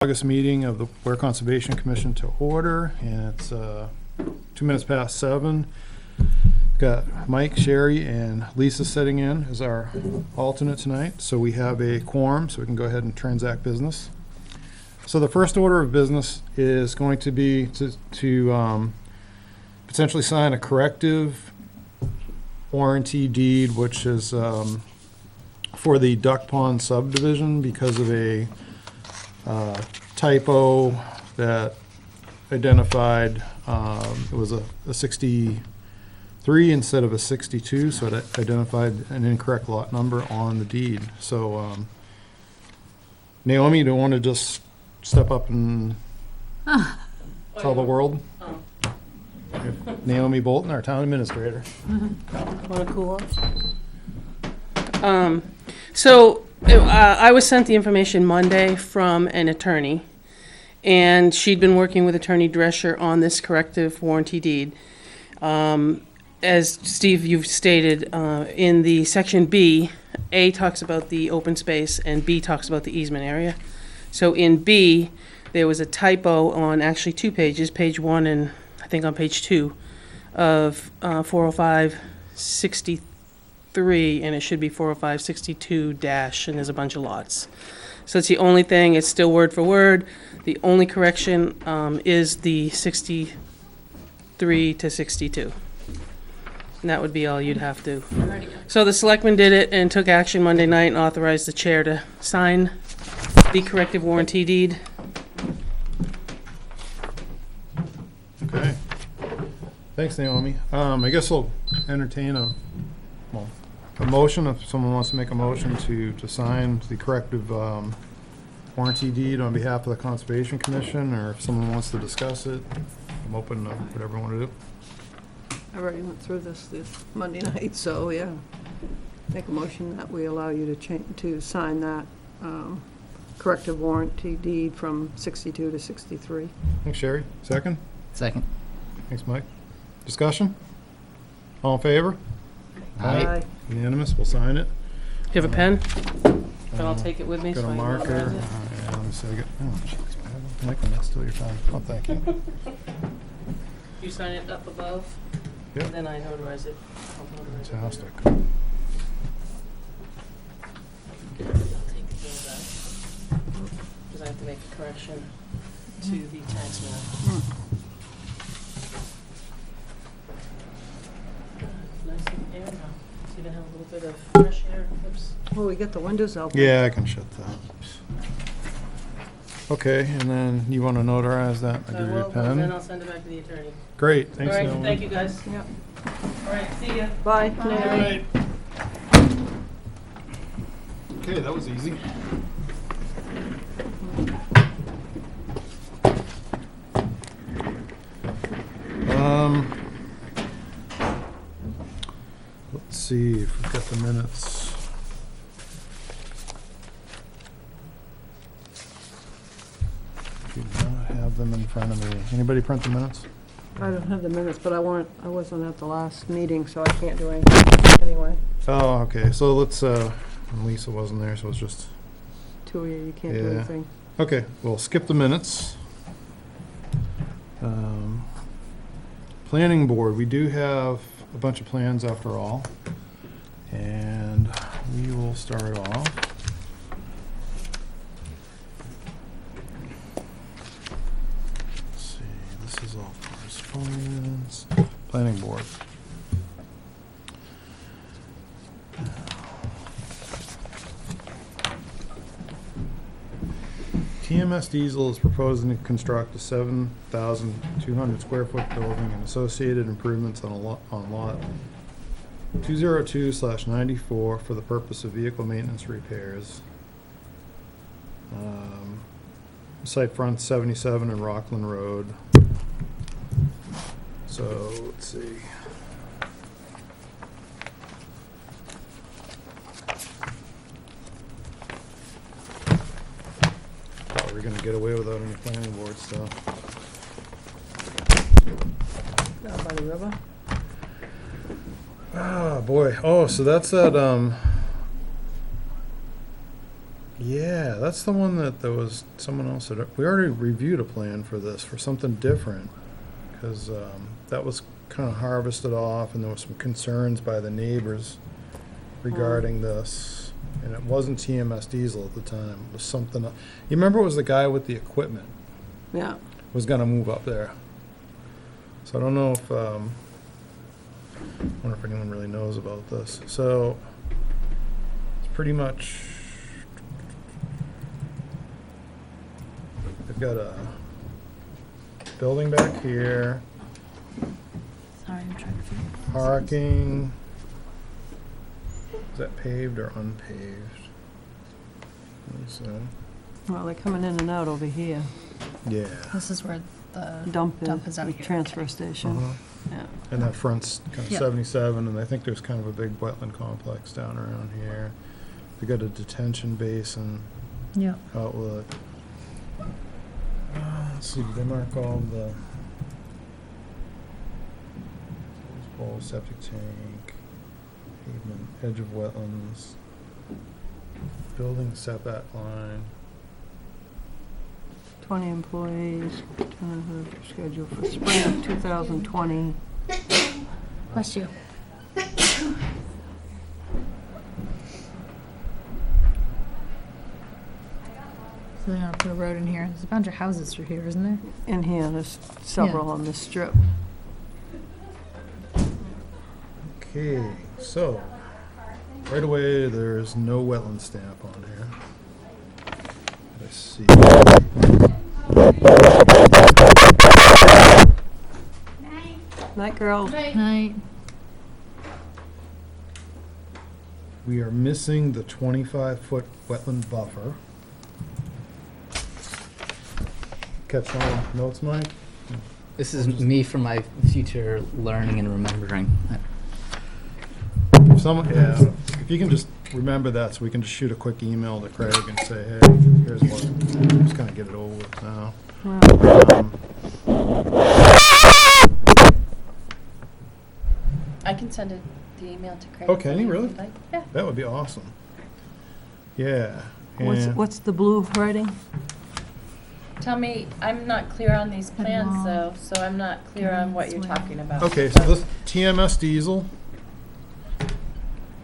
August meeting of the Weare Conservation Commission to order, and it's 2 minutes past 7. Got Mike, Sherry, and Lisa sitting in as our alternate tonight, so we have a quorum, so we can go ahead and transact business. So the first order of business is going to be to potentially sign a corrective warranty deed, which is for the Duck Pond subdivision because of a typo that identified it was a 63 instead of a 62, so it identified an incorrect lot number on the deed. So Naomi, do you want to just step up and tell the world? Naomi Bolton, our town administrator. Want to cool off? I was sent the information Monday from an attorney, and she'd been working with Attorney Drescher on this corrective warranty deed. As Steve, you've stated, in the section B, A talks about the open space and B talks about the easement area. So in B, there was a typo on actually 2 pages, page 1 and I think on page 2 of 405-63, and it should be 405-62 and there's a bunch of lots. So it's the only thing, it's still word for word. The only correction is the 63 to 62. And that would be all you'd have to. So the selectmen did it and took action Monday night and authorized the chair to sign the corrective warranty deed. Okay. Thanks, Naomi. I guess we'll entertain a motion if someone wants to make a motion to sign the corrective warranty deed on behalf of the Conservation Commission, or if someone wants to discuss it. I'm open to whatever you want to do. I already went through this Monday night, so yeah. Make a motion that we allow you to sign that corrective warranty deed from 62 to 63. Thanks, Sherry. Second? Second. Thanks, Mike. Discussion? All in favor? Aye. Unanimous, we'll sign it. Do you have a pen? And I'll take it with me. Got so a I marker. memorize it. Yeah, let me see. Mike, that's still your time. Oh, thank you. You sign it up above, Yep. and then I notarize it. I'll notarize it. Fantastic. I'll take the bill back, because I have to make a correction to the tax map. Nice and air now. So you can have a little bit of fresh air. Oops. Well, we get the windows open. Yeah, I can shut that. Okay, and then you want to notarize that? I I'll give you a will, and then pen. I'll send it back to the attorney. Great, All thanks, right, Naomi. thank you, guys. Yep. All right, see ya. Bye. All right. Okay, that was easy. Let's see if we've got the minutes. Do not have them in front of me. Anybody print the minutes? I don't have the minutes, but I wasn't at the last meeting, so I can't do anything anyway. Oh, okay, so let's, Lisa wasn't there, so it's just, Two of you can't do Yeah. anything. okay, we'll skip the minutes. Planning board, we do have a bunch of plans after all, and we will start off. Let's see, this is all correspondence. Planning board. TMS Diesel is proposing to construct a 7,200 square foot building and associated improvements on lot 202/94 for the purpose of vehicle maintenance repairs. Site front 77 and Rockland Road. So let's see. Thought we were gonna get away without any planning board stuff. Down by the river. Oh, boy. Oh, so that's that, Yeah, that's the one that there was someone else that, we already reviewed a plan for this, for something different. Because that was kind of harvested off and there were some concerns by the neighbors regarding this. And it wasn't TMS diesel at the time, it was something, you remember it was the guy with the equipment Yeah. was gonna move up there. So I don't know if, I wonder if anyone really knows about this. So it's pretty much, they've got a building back here, Sorry, I'm trying to figure out. parking. Is that paved or unpaved? Let me see. Well, they're coming in and out over here. Yeah. This is where the Dump dump is is, out the here. transfer station. Uh-huh. Yeah. And that front's kind of Yep. 77, and I think there's kind of a big wetland complex down around here. We got a detention basin Yeah. outlet. Let's see, did they mark all the bowl, septic tank, pavement, edge of wetlands, building setback line. 20 employees, scheduled for spring of 2020. Bless you. So they're gonna put a road in here. There's a bunch of houses through here, isn't there? In here, there's several on this strip. Okay, so, right away, there's no wetland stamp on here. Let's see. Night, girls. Night. We are missing the 25-foot wetland buffer. Catch on notes, Mike? This is me for my future learning and remembering. If someone, yeah, if you can just remember that, so we can just shoot a quick email to Craig and say, hey, here's what, just kind of get it over with now. Well, I can send the email to Craig. Oh, can you if really? you'd like. Yeah. That would be awesome. Yeah. and- what's the blue writing? Tell me, I'm not clear on these plans long. though, so I'm not clear on what you're Swing. talking about. Okay, so this TMS diesel,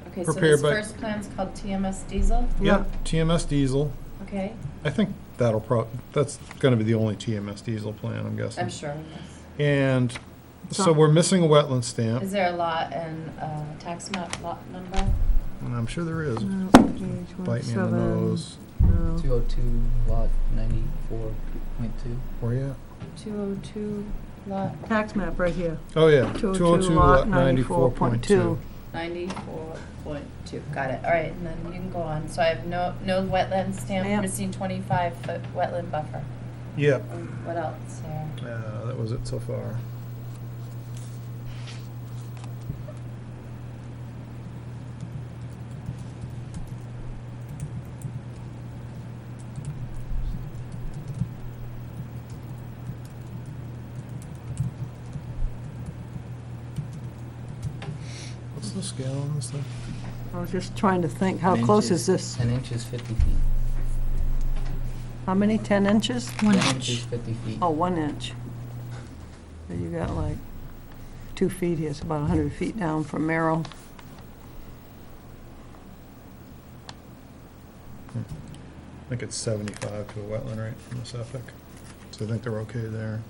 Okay, so prepared this by- first plan's called TMS Diesel, yep, TMS diesel. okay? I think that's gonna be the only TMS diesel plan, I'm guessing. I'm sure of this. And so So- we're missing a wetland stamp, Is there a lot and tax map lot number? and I'm sure there is. No, page Bite me in the 17, nose. no. 202 lot 94.2. Where you at? 202 lot Tax map right here. Oh, yeah, 202 lot 94.2. 94.2. Got it. All right, and then you can go on. So I have no wetland stamp, Yep. missing 25-foot wetland buffer. Yep, What else here? that was it so far. What's the scale on this thing? I was just trying to think, how An close inch is this? 10 inches, 50 feet. How many, 10 inches? 1 10 inch. inches, 50 feet. Oh, 1 inch. So you got like 2 feet here, it's about 100 feet down from Merrill. I think it's 75 to a wetland rate from the septic, so I think they're okay there.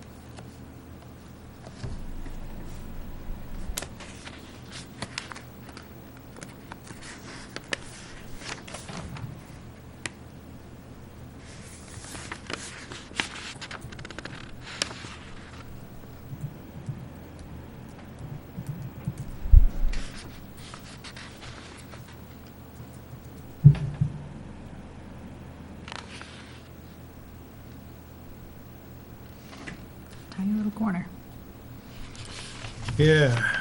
Tiny little corner. Yeah.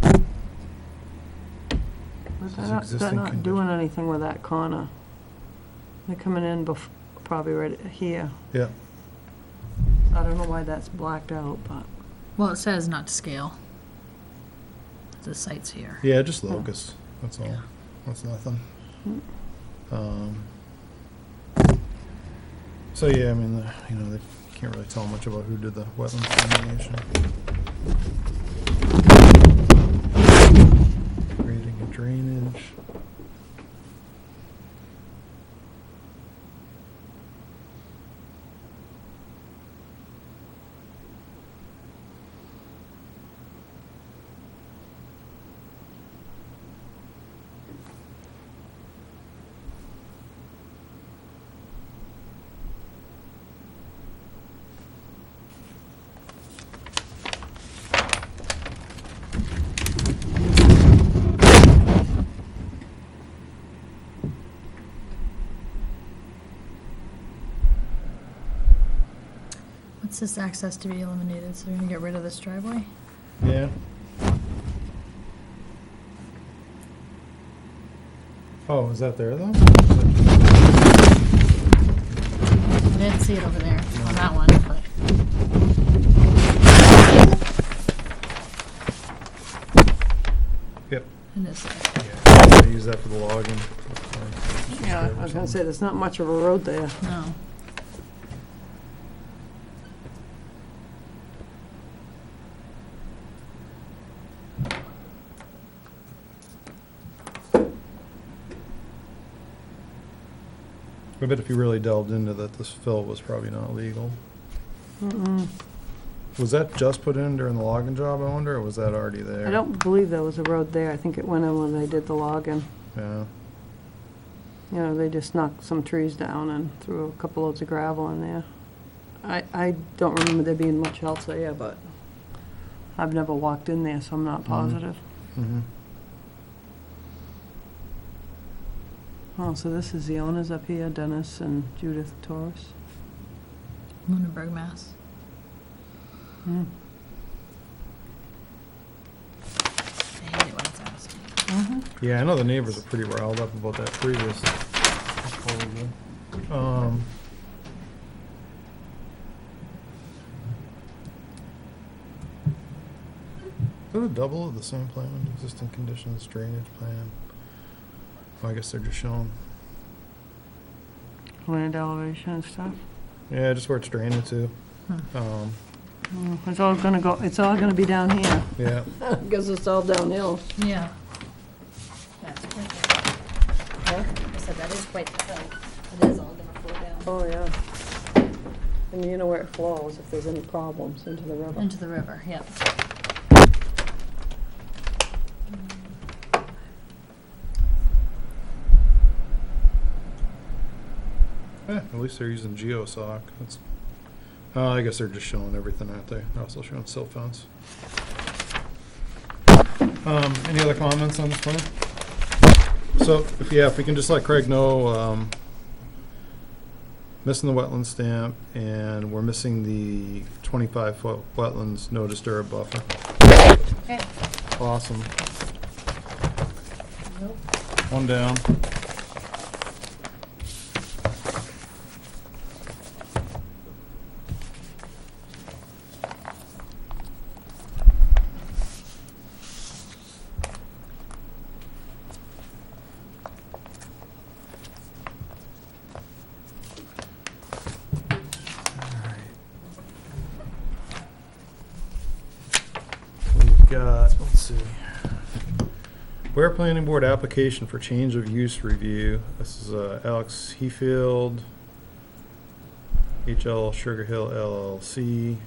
But This is They're existing not doing condition. anything with that corner. They're coming in probably right here. Yeah, I don't know why that's blacked out, but, Well, it says not to scale. The site's here. Yeah, just locus, that's all. That's nothing. So, yeah, I mean, they can't really tell much about who did the wetlands delineation. Grading and drainage. What's this access to be eliminated? So we're gonna get rid of this driveway? Yeah. Oh, is that there though? I didn't see it over there on that one, but Yep. it is there. Yeah, they use that for the logging. yeah, I was gonna say, there's not much of a road there. No. I bet if you really delved into that, this fill was probably not legal. Was that just put in during the logging job, I wonder, or was that already there? I don't believe there was a road there. I think it went in when they did the logging. Yeah. You know, they just knocked some trees down and threw a couple loads of gravel in there. I don't remember there being much else there, but I've never walked in there, so I'm not positive. Mm-hmm. Oh, so this is the owners up here, Dennis and Judith Torres. Lunenburg, Mass. Hmm. I hate it when it's asking. Yeah, I know the neighbors are pretty riled up about that previous proposal. Is it a double of the same plan, existing conditions, drainage plan? Well, I guess they're just showing. Land elevation and stuff. Yeah, just where it's draining to. It's all gonna be down here. Yeah. Because it's all downhill. Yeah. That's quite the I said that is quite the hill. It is all gonna flow down. Oh, yeah. And you know where it flows if there's any problems into the river. Into the river, yep. At least they're using geosock. That's, I guess they're just showing everything, aren't they? They're also showing silt fence. Any other comments on this plan? So, if we can just let Craig know, missing the wetland stamp, and we're missing the 25-foot wetlands no disturb buffer. Okay. Awesome. Nope. One down. We've got, let's see. Weare Planning Board application for change of use review. This is Alex Heafield, HL Sugar Hill LLC.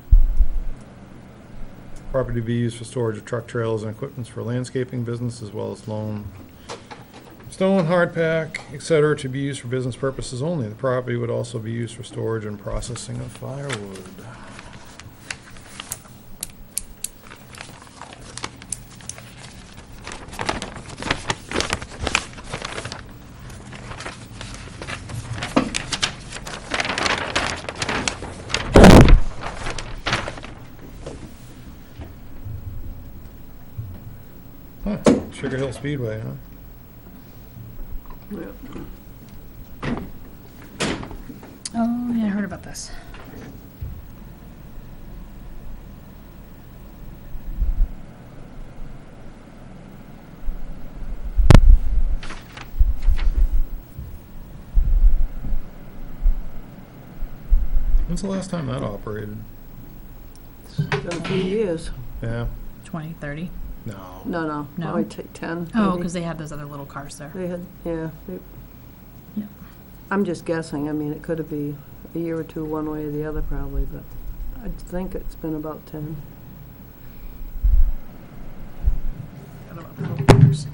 Property to be used for storage of truck trailers and equipment for landscaping business, as well as loan, stone, hard pack, etc., to be used for business purposes only. The property would also be used for storage and processing of firewood. Huh, Sugar Hill Speedway, huh? Yeah. Oh, yeah, I heard about this. When's the last time that operated? Been a few years. Yeah, 20, 30? no. No, No? probably take 10. Oh, maybe. because they had those other little cars there. They had, yeah. Yeah. I'm just guessing. I mean, it could be a year or two one way or the other probably, but I think it's been about 10. Forgot about the little cars.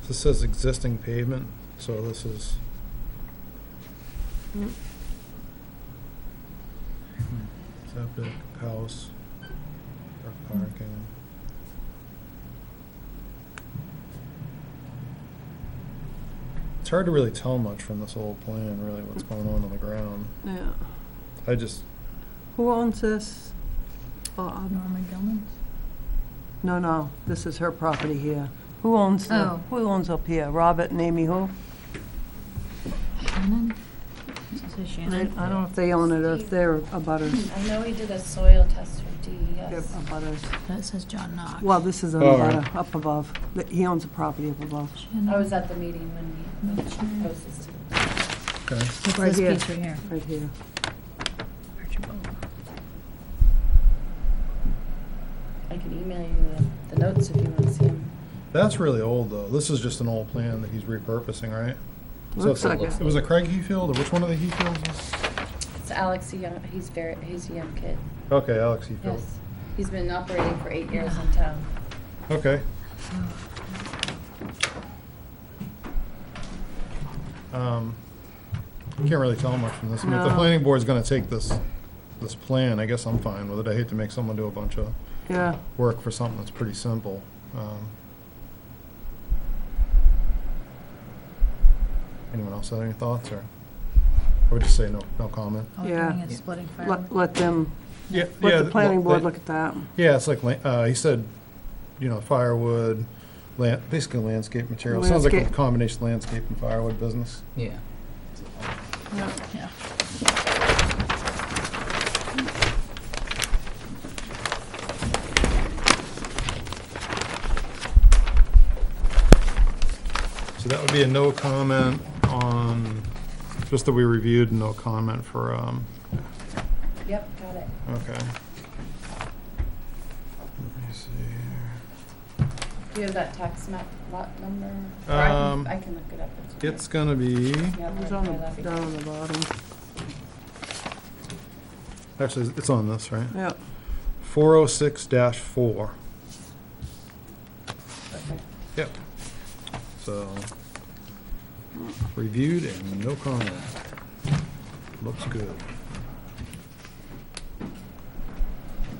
This says existing pavement, so this is. Mm. Septic, house, or parking. It's hard to really tell much from this old plan, really, what's going on the ground. Yeah. I just, Who owns this? Norma Gilman? No, this is her property here. Who owns Oh. who owns up here? Robert and Amy who? Shannon? Does it say I Shannon? don't know if they own it or if they're abutters. I know he did a soil test for They're DES. abutters. That says John Knox. Well, this is an Oh, abutter up above. He owns a property up above. Shannon. I was at the meeting when he posted it. okay. It's right this here. piece right here. Right here. Archibald. I can email you the notes if you want to see them. That's really old, though. This is just an old plan that he's repurposing, right? So Looks it's- like it. It was a Craig Heafield, or which one of the Heafields was? It's Alex, he's a young kid. Okay, Alex Heafield. Yes. He's been operating for 8 years in town. Okay. Can't really tell much from this. I mean, if the No. planning board's gonna take this plan, I guess I'm fine with it. I hate to make someone do a bunch of Yeah. work for something that's pretty simple. Anyone else have any thoughts, or I would just say no comment? Oh, Yeah. doing it, splitting firewood. Let them, Yeah, let the planning board look at that. Yeah, it's like, he said, firewood, basically landscape material. Sounds like a Landscape. combination landscape and firewood business. Yeah. Yeah. So that would be a no comment on, just that we reviewed, no comment for, Yep, got it. okay. Let me see here. Do you have that tax map lot number? Or I can look it up. okay. It's gonna be, Yeah, It's right on there, the, that'd be down on the bottom. actually, it's on this, right? Yeah. 406-4. perfect. Yep. So, reviewed and no comment. Looks good.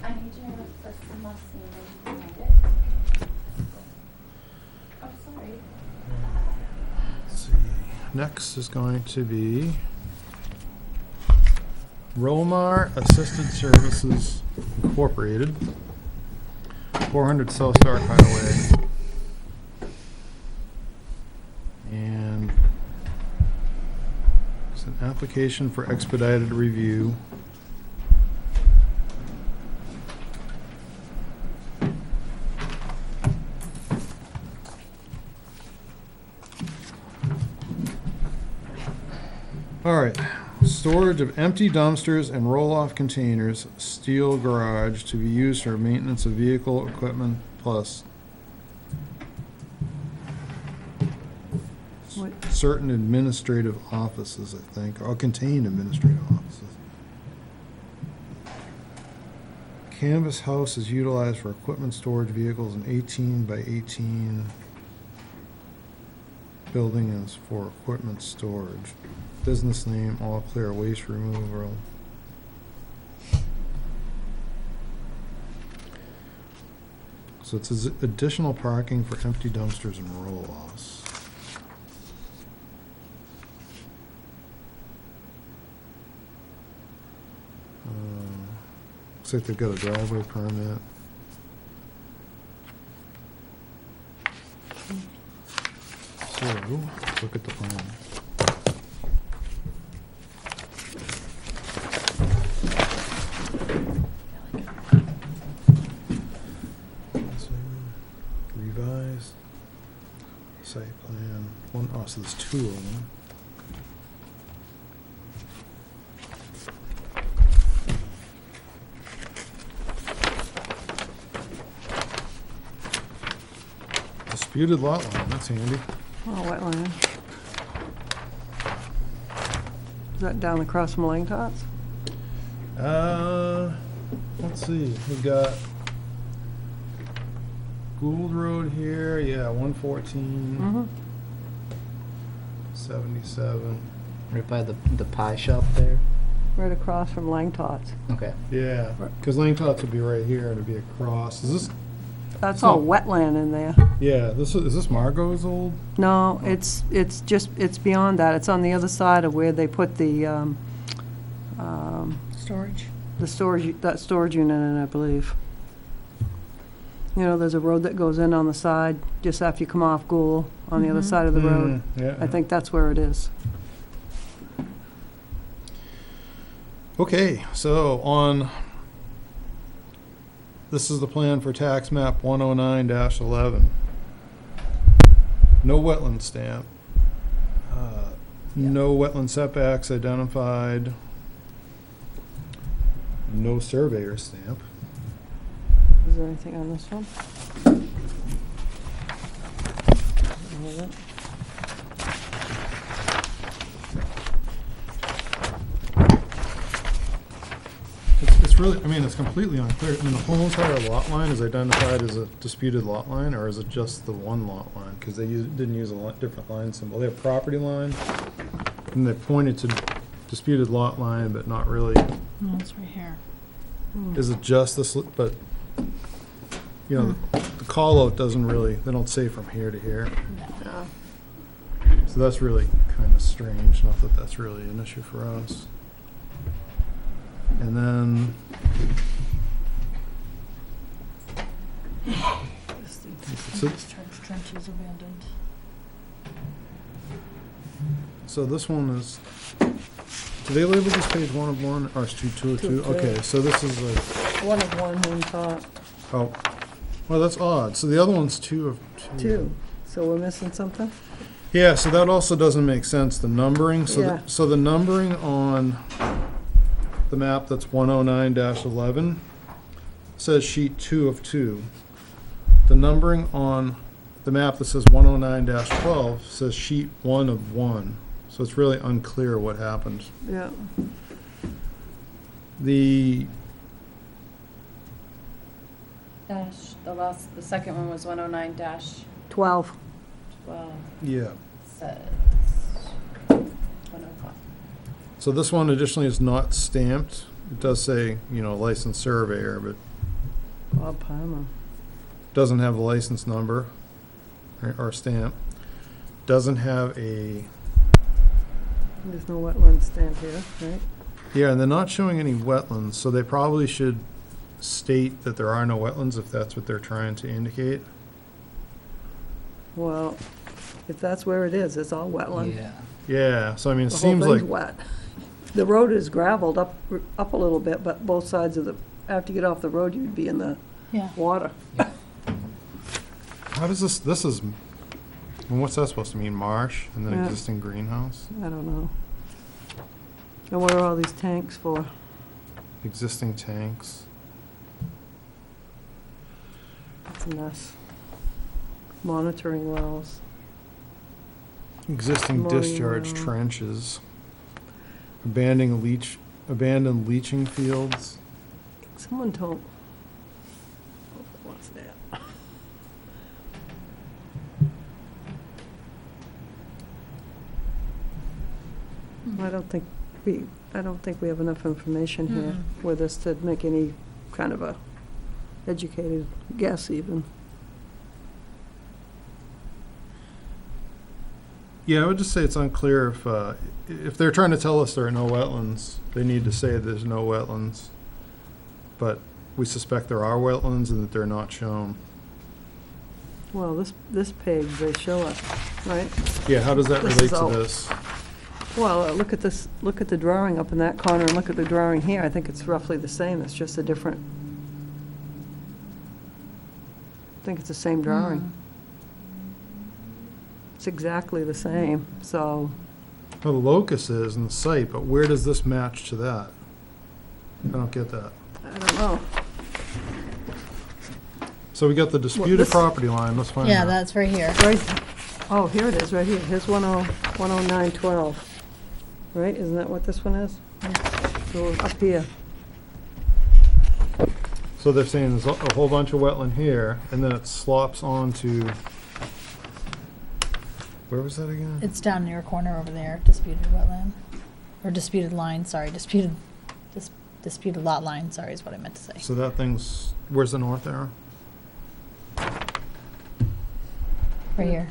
I need your first and last name and find it. Oh, sorry. Let's see. Next is going to be Romar Assisted Services Incorporated, 400 South Stark Highway. And it's an application for expedited review. All right, storage of empty dumpsters and roll-off containers, steel garage to be used for maintenance of vehicle equipment plus What- certain administrative offices, I think, or contain administrative offices. Canvas house is utilized for equipment storage vehicles, and 18 by 18 building is for equipment storage. Business name, All Clear Waste Removal. So it's additional parking for empty dumpsters and roll-offs. Looks like they've got a driveway permit. So, look at the plan. plan. One, oh, so there's two of them. Disputed lot line, that's handy. Oh, wetland. Is that down across from Lang Tots? Let's see, we got Gould Road here, yeah, 114, Mm-hmm. 77. Right by the pie shop there. Right across from Lang Tots. Okay. Yeah, because Lane Tots would be right here and it'd be across. Is this, That's So- all wetland in there. yeah, is this Margot's old? No, it's beyond that. It's on the other side of where they put the Storage. that storage unit in, I believe. You know, there's a road that goes in on the side, just after you come off Gould, on the other side of the road. Yeah. I think that's where it is. Okay, so this is the plan for tax map 109-11. No wetland stamp. No wetland setbacks identified. No surveyor stamp. Is there anything on this one? Hold it. It's really, I mean, it's completely unclear. I mean, the whole entire lot line is identified as a disputed lot line, or is it just the one lot line? Because they didn't use a different line symbol. They have property line, and they pointed to disputed lot line, but not really. No, it's right here. Is it just this, but, you know, the call-out doesn't really, they don't say from here to here. Yeah. So that's really kind of strange, not that that's really an issue for us. And then, so, Church trenches abandoned. so this one is, do they label this page 1 of 1, or is 2 of 2? Two of two. Okay, so this is like, One of one on top, oh, well, that's odd. So the other one's 2 of 2. two. So we're missing something? Yeah, so that also doesn't make sense, the numbering. So, Yeah. so the numbering on the map that's 109-11 says sheet 2 of 2. The numbering on the map that says 109-12 says sheet 1 of 1. So it's really unclear what happened. Yeah. The, Dash, the second one was 109 dash 12. 12, yeah. says 105. So this one additionally is not stamped. It does say, you know, licensed surveyor, but Bob Palmer. doesn't have a license number or stamp. Doesn't have a, There's no wetland stamp here, right? yeah, and they're not showing any wetlands, so they probably should state that there are no wetlands if that's what they're trying to indicate. Well, if that's where it is, it's all wetland. Yeah. Yeah, so I mean, it The whole seems thing's like, wet. The road is gravelled up a little bit, but both sides of the, after you get off the road, you'd be in the Yeah. water. how does this is, well, what's that supposed to mean, marsh and then Yeah. existing greenhouse? I don't know. And what are all these tanks for? Existing tanks. It's a mess. Monitoring wells. Existing Mowing discharge around. trenches. Abandoned leaching fields. Someone told. What's that? I don't think we have enough information here with us to make any kind of a educated guess even. Yeah, I would just say it's unclear if they're trying to tell us there are no wetlands, they need to say there's no wetlands. But we suspect there are wetlands and that they're not shown. Well, this page, they show us, right? Yeah, how does that This relate is to all- this? Well, look at this, look at the drawing up in that corner and look at the drawing here. I think it's roughly the same, it's just a different. I think it's the same drawing. It's exactly the same, so, Well, the locus is in the site, but where does this match to that? I don't get that. I don't know. So we got the disputed this- property line, let's find Yeah, that. that's right here. Right, oh, here it is, right here. Here's 10912. Right, isn't that what this one is? So up here. So they're saying there's a whole bunch of wetland here, and then it slops onto, where was that again? It's down near a corner over there, disputed wetland. Or disputed line, sorry, disputed lot line, sorry, is what I meant to say. So that thing's, where's the north arrow? Right here.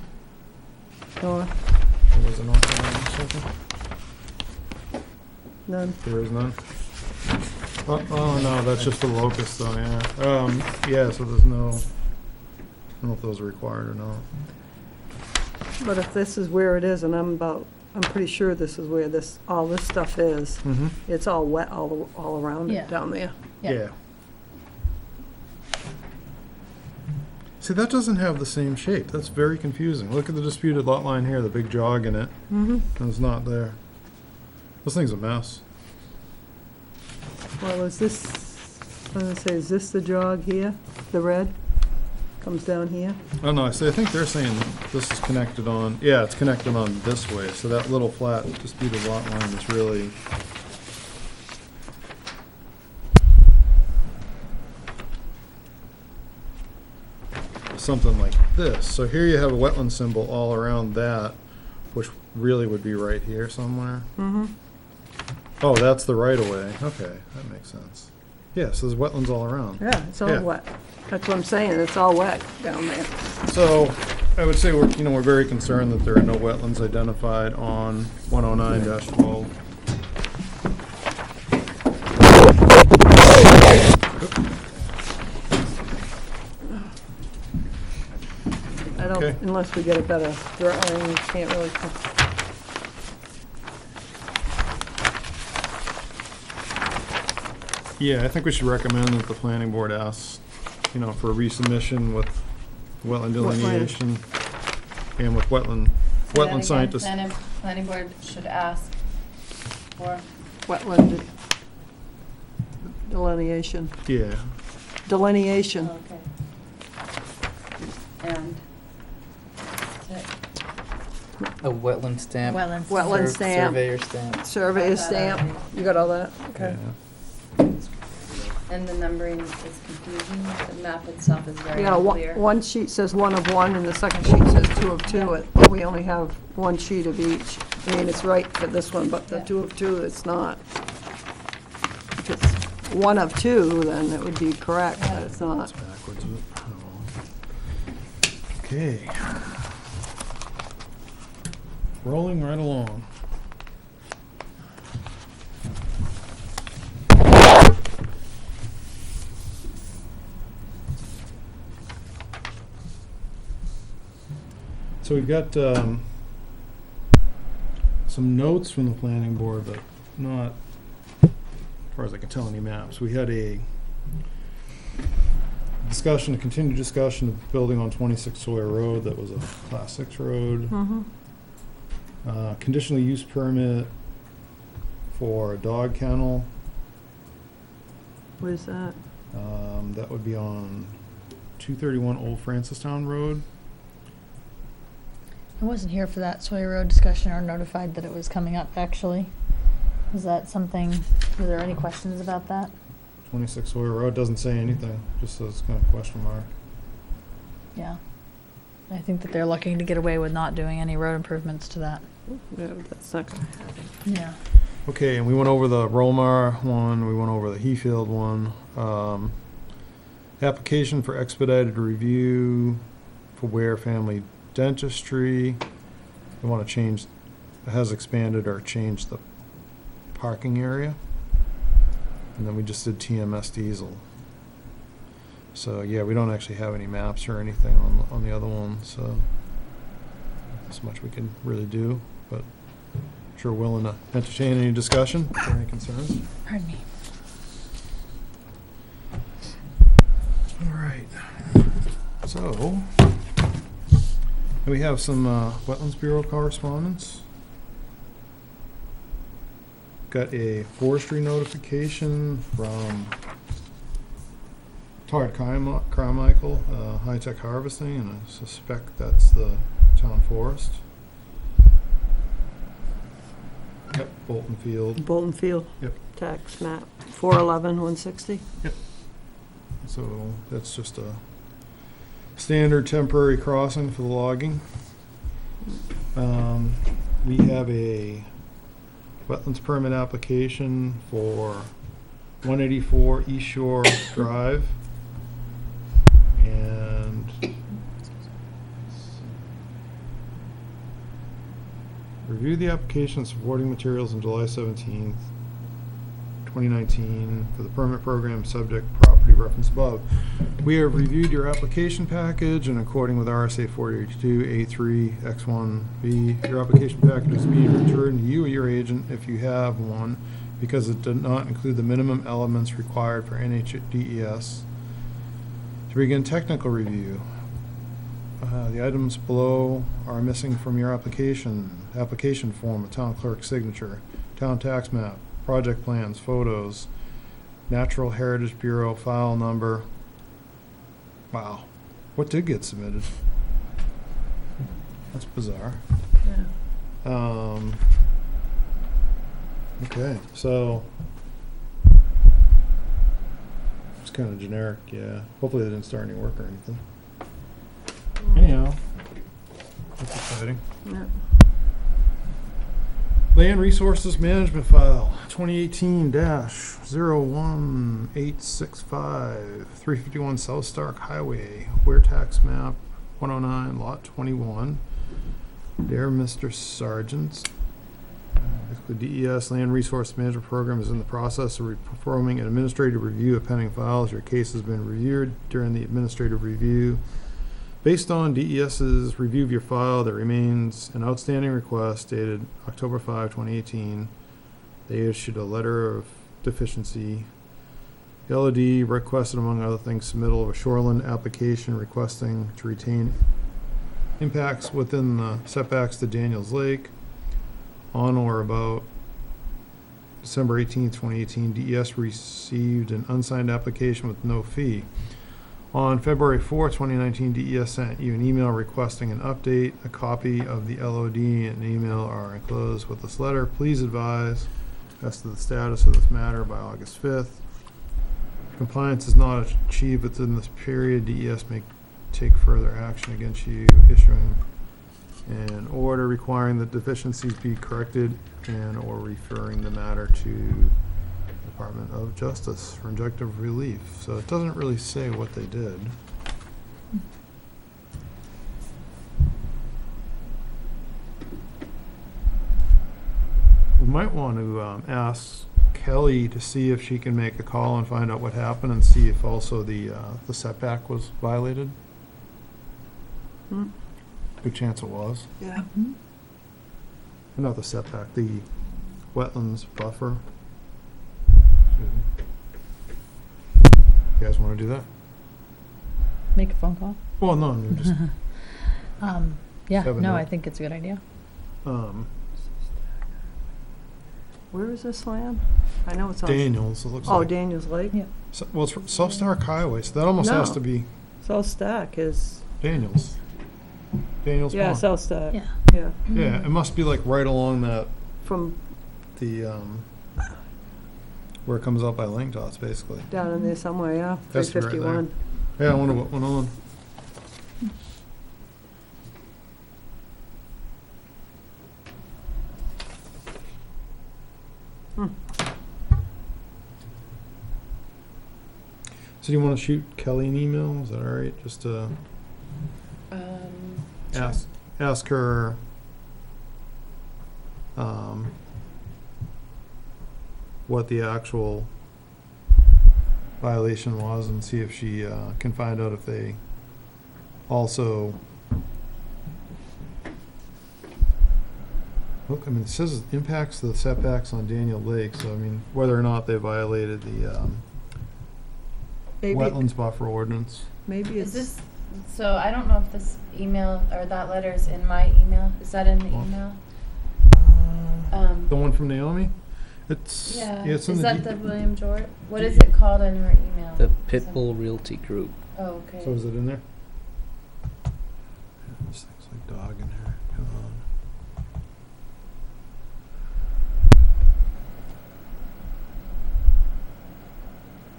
North, Where's the north arrow? One second. none. There is none. Oh, no, that's just the locus though, yeah. Yeah, so there's no, I don't know if those are required or not. But if this is where it is, and I'm pretty sure this is where all this stuff is, Mm-hmm. it's all wet all around Yeah. it down there. Yeah. See, that doesn't have the same shape. That's very confusing. Look at the disputed lot line here, the big jog in it, Mm-hmm. and it's not there. This thing's a mess. Well, is this, I was gonna say, is this the jog here? The red? Comes down here? Oh, no, I think they're saying this is connected on, yeah, it's connected on this way, so that little flat disputed lot line is really. Something like this. So here you have a wetland symbol all around that, which really would be right here somewhere. Mm-hmm. Oh, that's the right of way. Okay, that makes sense. Yeah, so there's wetlands all around. Yeah, it's all Yeah. wet. That's what I'm saying, it's all wet down there. So I would say we're very concerned that there are no wetlands identified on 109-12. I don't, Okay. unless we get a better drawing, can't really. Yeah, I think we should recommend that the planning board asks, for a resubmission with wetland delineation and with wetland scientists. Planning board should ask for, Wetland delineation. Yeah, Delineation. okay. And, A wetland stamp. Wetlands. Wetland stamp. Surveyor stamp. Survey stamp. You got all that? Okay. yeah. and the numbering is confusing, the map itself is very Yeah, unclear. one sheet says 1 of 1, and the second sheet says 2 of 2, but we only have 1 sheet of each. I mean, it's right for this one, but the Yeah. 2 of 2, it's not. If it's 1 of 2, then it would be correct, but it's not. It's backwards. Oh. Okay. Rolling right along. So we've got some notes from the planning board, but not, as far as I can tell, any maps. We had a continued discussion of building on 26 Sawyer Road. That was a Class 6 road. Mm-hmm. Conditional use permit for a dog kennel. What is that? That would be on 231 Old Francistown Road. I wasn't here for that Sawyer Road discussion or notified that it was coming up, actually. Was that something, were there any questions about that? 26 Sawyer Road doesn't say anything, just says kind of question mark. Yeah. I think that they're looking to get away with not doing any road improvements to that. Yeah, that's not gonna happen. Yeah. Okay, and we went over the Rolmar one, we went over the Hefield one. Application for expedited review for Weare Family Dentistry. We want to change, it has expanded or changed the parking area. And then we just did TMS Diesel. So, yeah, we don't actually have any maps or anything on the other one, so not as much we can really do, but sure willing to entertain any discussion, or any concerns. Pardon me. All right. So, And we have some Wetlands Bureau correspondence. Got a forestry notification from Todd Carmichael, High Tech Harvesting, and I suspect that's the town forest. Yep, Bolton Field. Bolton Field. Yep. Tax map 411-160. So that's just a standard temporary crossing for the logging. We have a wetlands permit application for 184 East Shore Drive. And review the application supporting materials on July 17th, 2019 for the permit program subject property reference above. We have reviewed your application package and according with RSA 482 A3 X1B, your application package is being returned to you or your agent if you have one because it did not include the minimum elements required for NHDES. To begin technical review, the items below are missing from your application form, a town clerk's signature, town tax map, project plans, photos, Natural Heritage Bureau file number. Wow, what did get submitted? That's bizarre. Yeah. Okay, so it's kind of generic, yeah. Hopefully they didn't start any work or anything. Anyhow, that's exciting. Yeah. Land Resources Management File, 2018-01865, 351 South Stark Highway, Weare Tax Map 109, Lot 21. Dear Mr. Sargent, the DES Land Resource Management Program is in the process of performing an administrative review of pending files. Your case has been reviewed during the administrative review. Based on DES's review of your file, there remains an outstanding request dated October 5, 2018. They issued a letter of deficiency. The LOD requested, among other things, submittal of a shoreline application requesting to retain impacts within the setbacks to Daniels Lake. On or about December 18, 2018, DES received an unsigned application with no fee. On February 4, 2019, DES sent you an email requesting an update. A copy of the LOD and email are enclosed with this letter. Please advise as to the status of this matter by August 5th. Compliance is not achieved within this period. DES may take further action against you, issuing an order requiring that deficiencies be corrected and or referring the matter to Department of Justice for injunctive relief. So it doesn't really say what they did. We might want to ask Kelly to see if she can make a call and find out what happened and see if also the setback was violated. Good chance it was. Yeah. Not the setback, the wetlands buffer. You guys want to do that? Make a phone call? Well, no, I'm just, Yeah, Have a no, note. I think it's a good idea. Where is this land? I know it's on. Daniels, it looks Oh, like. Daniels Lake? Yeah. Well, it's South Stark Highway, so that almost has No. to be South Stack is, Daniels. Daniels yeah, Pond. South Stack. Yeah. Yeah, Yeah, it must be like right along that, from where it comes out by Lane Dots, basically. down in there somewhere, yeah, Has to be right there. 351. Yeah, I wonder what went on. So do you want to shoot Kelly an email? Is that all right? Just to ask her what the actual violation was and see if she can find out if they also look, I mean, it says it impacts the setbacks on Daniel Lake, so I mean, whether or not they violated the Maybe, wetlands buffer ordinance. maybe Is it's, this So I don't know if this email or that letter is in my email. Is that in the Well, email? The one from Naomi? It's, Yeah. it's in Is the, that the William George? What is it called in her email? The Pitbull Realty Group. Oh, okay. so is it in there? Yeah, this thing's like dog in here, come on.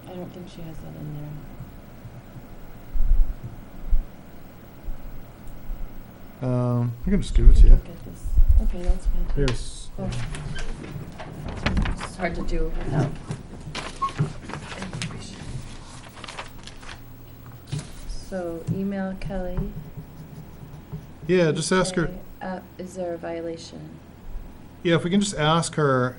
I don't think she has that in there. I can just give it to you. Look at this. Okay, that's fine. Here's, Cool. It's hard to do without. So email Kelly. yeah, just ask her, say, is there a violation? yeah, if we can just ask her,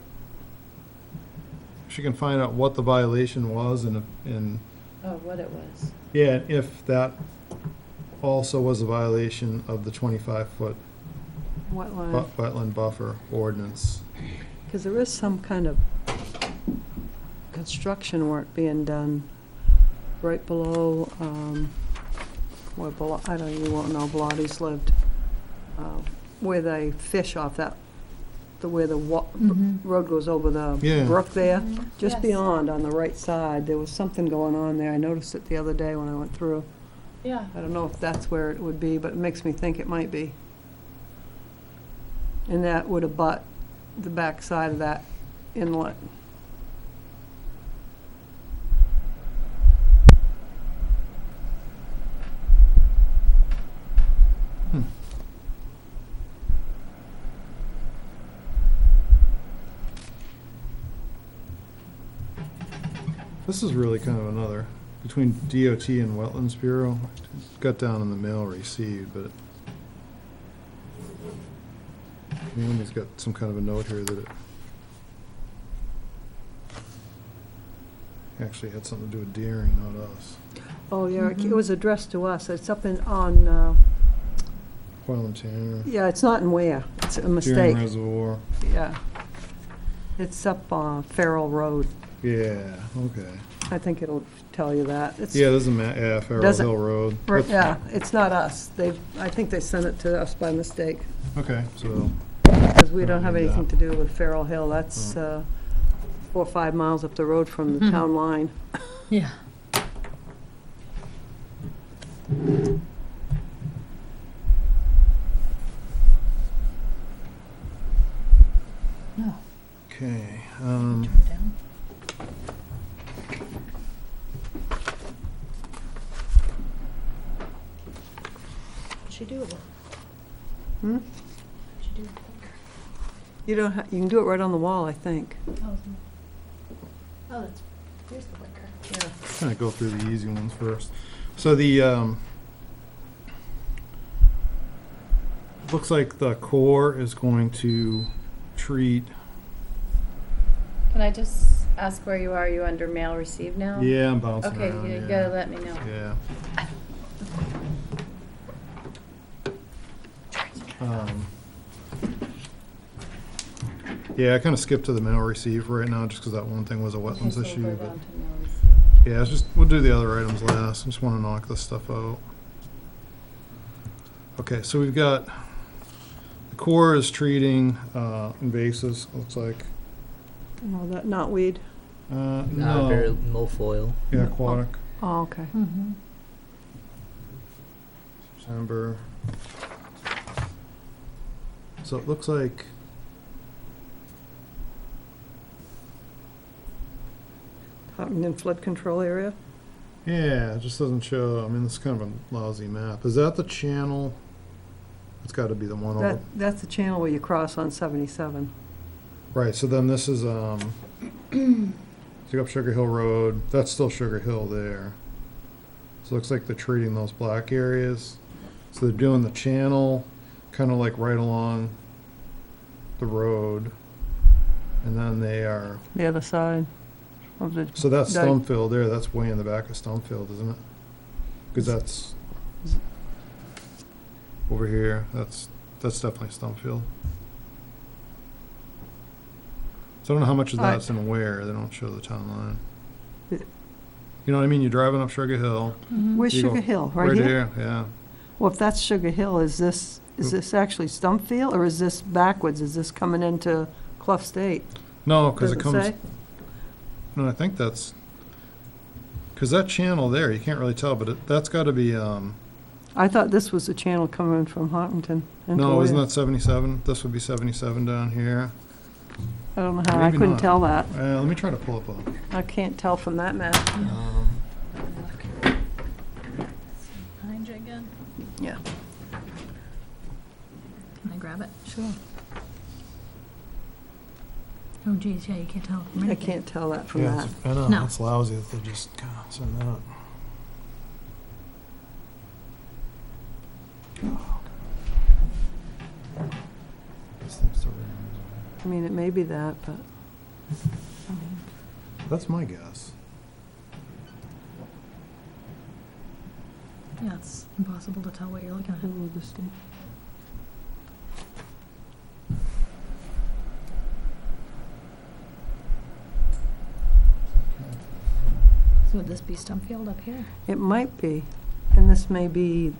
if she can find out what the violation was and Oh, what it was. yeah, and if that also was a violation of the 25-foot Wetland, wetland buffer ordinance. because there is some kind of construction work being done right below, where, I don't, you won't know, Blotty's lived, where they fish off that, where the road goes over the Yeah. brook there. Just Yes. beyond, on the right side, there was something going on there. I noticed it the other day when I went through. Yeah. I don't know if that's where it would be, but it makes me think it might be. And that would abut the back side of that inlet. This is really kind of another, between DOT and Wetlands Bureau, got down in the mail received, but Naomi's got some kind of a note here that it actually had something to do with Deering, not us. Oh, yeah, it was addressed to us. It's up on, Hoyle and Tanner, yeah, it's not in Weare. It's a Deering mistake. Reservoir, Yeah. It's up on Farrell Road. yeah, okay. I think it'll tell you that. It's, Yeah, there's a yeah, Farrell Does it- Hill Road. yeah, it's not us. I think they sent it to us by mistake, Okay, so, because we don't have Yeah. anything to do with Farrell Hill. That's 4 or 5 miles up the road from the town line. Yeah. No. okay, Turn it down. What'd she do with it? Hmm? What'd she do with it? You don't, you can do it right on the wall, I think. Oh, that's, here's the blinker. Yeah. kind of go through the easy ones first. So the, looks like the Corps is going to treat, Can I just ask where you are? Are you under mail received now? yeah, I'm bouncing Okay, around, you yeah. gotta let me know. Yeah. Yeah, I kind of skipped to the mail receive right now, just because that one thing was a Okay, wetlands so we'll issue, go but, down to mail received. yeah, we'll do the other items last, I just want to knock this stuff out. Okay, so we've got, the Corps is treating, invasives, looks like, No, that knotweed. Very no, milfoil. yeah, aquatic, Oh, okay. Mm-hmm. September. So it looks like, In flood control area? yeah, it just doesn't show, I mean, this is kind of a lousy map. Is that the channel? It's gotta be the one over, That's the channel where you cross on 77. right, so then this is, so you go up Sugar Hill Road, that's still Sugar Hill there. So it looks like they're treating those black areas. So they're doing the channel, kinda like right along the road. And then they are, The other side of the, so that's Dike. Stumpfield there, that's way in the back of Stumpfield, isn't it? Because that's over here, that's definitely Stumpfield. So I don't know how much of I- that's in Weare, they don't show the town line. You You know what I mean? You're driving up Sugar Hill. Where's you go Sugar Hill? Right here? there, yeah. Well, if that's Sugar Hill, is this actually Stumpfield, or is this backwards? Is this coming into Clough State? No, because Does it it comes, say? no, I think that's, because that channel there, you can't really tell, but that's got to be, I thought this was the channel coming from Huntington into no, isn't Weare. that 77? This would be 77 down here. I don't know how, I Maybe couldn't not. tell that. Let me try to pull up a, I can't tell from that map. Behind you again. Yeah. Can I grab it? Sure. Oh geez, yeah, you can't tell from I anything. can't tell that from yeah, that. I know, No. it's lousy that they just send that. This thing's still running. I mean, it may be that, but That's my guess. Yeah, it's impossible to tell what you're looking at. we'll just see. So would this be Stumpfield up here? It might be, and this may be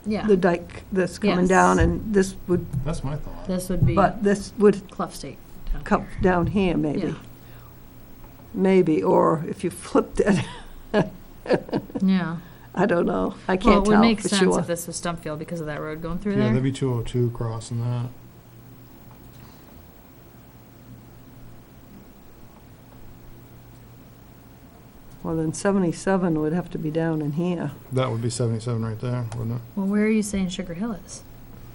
Yeah. the dike that's coming Yes. down, and this would, That's my thought. This would be but this would Clough State down come here. down here, maybe. Yeah. Maybe, or if you flipped it, Yeah. I don't know. I Well, can't it would tell make for sense sure. if this was Stumpfield because of that road going through Yeah, there. that'd be 202 crossing that. Well, then 77 would have to be down in here. That would be 77 right there, wouldn't it? Well, where are you saying Sugar Hill is?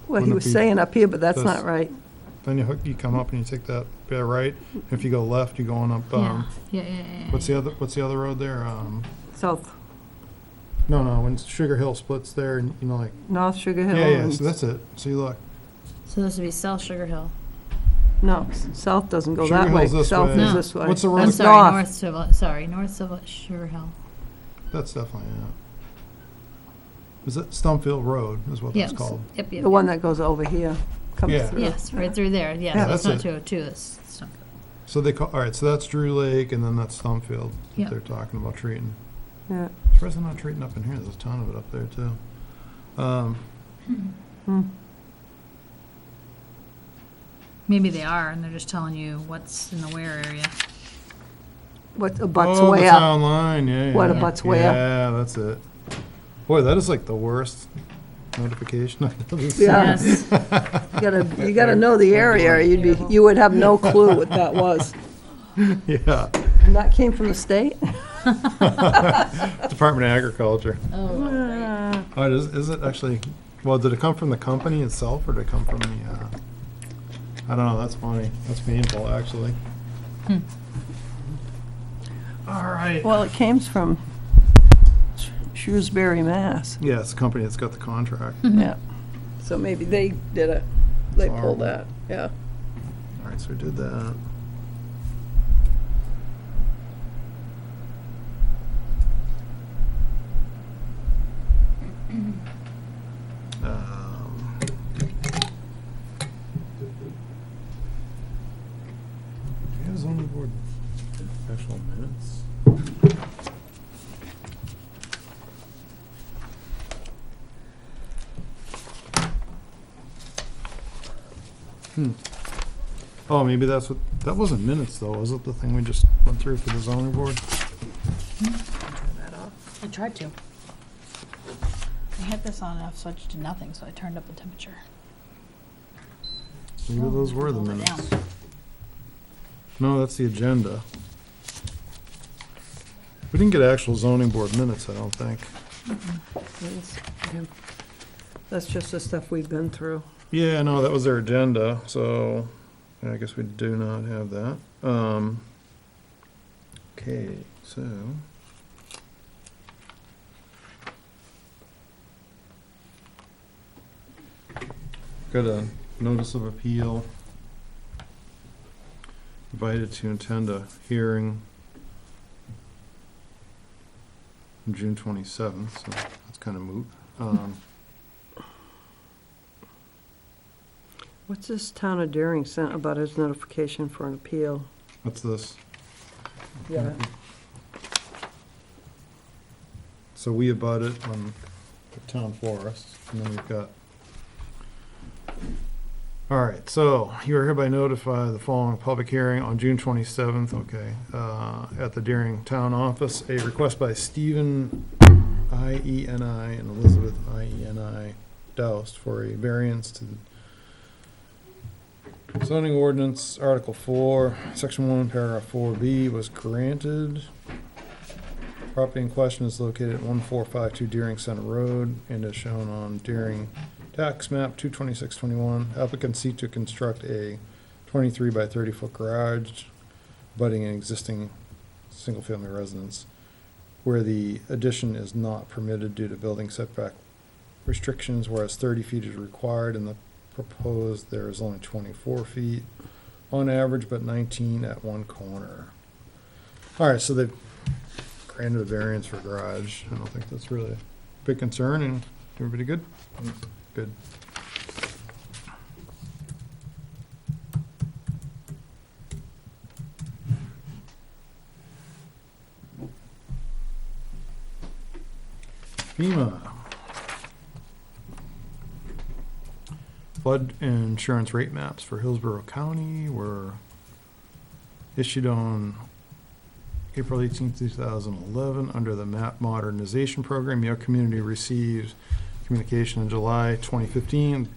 Well, he Wouldn't it was be saying up here, but that's this? not right. Then you come up and you take that bit right. If you go left, you're going up, Yeah. Yeah. what's the other road there? South, No, when Sugar Hill splits there, and you know, like, North Sugar Hill. yeah, and- so that's it. See, look, So this would be South Sugar Hill. No, south doesn't go Sugar that way. Hill's this South way. is No. this way. What's the road? I'm That's sorry, north. North Civil. Sorry, North Civil Sugar Hill. that's definitely it. Is that Stumpfield Road is what Yes. that's called? Yep. Yep. The one that goes over here, comes Yeah. through. Yes, right through there. Yeah, Yeah, that's that's not it. 202. That's Stumpfield. So they call, all right, so that's Drew Lake, and then that's Stumpfield that Yeah. they're talking about treating. Yeah. Surprised they're not treating up in here. There's a ton of it up there, too. Hmm. Maybe they are, and they're just telling you what's in the Weare area. What abuts Oh, way the up. town line, yeah. What yeah. abuts way up. Yeah, that's it. Boy, that is like the worst notification I've ever seen. Yeah. Yes. You gotta know the area, or you would have no clue what that was. Yeah. And that came from the state? Department of Agriculture. Oh, Oh, is it actually, well, did it come from the company itself, or did it come from the, I don't know, that's funny. That's painful, actually. All right. Well, it came from Shrewsbury, Mass. Yeah, it's the company that's got the contract. Yeah. So maybe they did it. They It's pulled horrible. that, yeah. All right, so we did that. Um, do you have zoning board actual minutes? Oh, maybe that's what, that wasn't minutes though, was it, the thing we just went through for the zoning board? I tried to. I had this on and I've switched to nothing, so I turned up the temperature. Maybe those were the Hold it minutes. down. Oh. No, that's the agenda. We didn't get actual zoning board minutes, I don't think. That's just the stuff we've been through. Yeah, no, that was their agenda, so I guess we do not have that. Okay, so. Got a notice of appeal. Invited to attend a hearing on June 27th, so that's kind of moot. What's this town of Daring sent about his notification for an appeal? What's this? Yeah. So we abut it on the town forest, and then we've got. All right, so you are hereby notified the following public hearing on June 27th, okay, at the Deering Town Office, a request by Stephen I-E-N-I and Elizabeth I-E-N-I Doust for a variance to the zoning ordinance, Article 4, Section 1, Paragraph 4B was granted. Property in question is located at 1452 Deering Center Road and is shown on Deering Tax Map 22621. Applicants seek to construct a 23 by 30 foot garage abutting an existing single-family residence where the addition is not permitted due to building setback restrictions, whereas 30 feet is required. In the proposed, there is only 24 feet on average, but 19 at one corner. All right, so they've granted a variance for garage. I don't think that's really a big concern. And everybody good? Good. FEMA. Flood insurance rate maps for Hillsborough County were issued on April 18th, 2011 under the MAP Modernization Program. Your community received communication in July 2015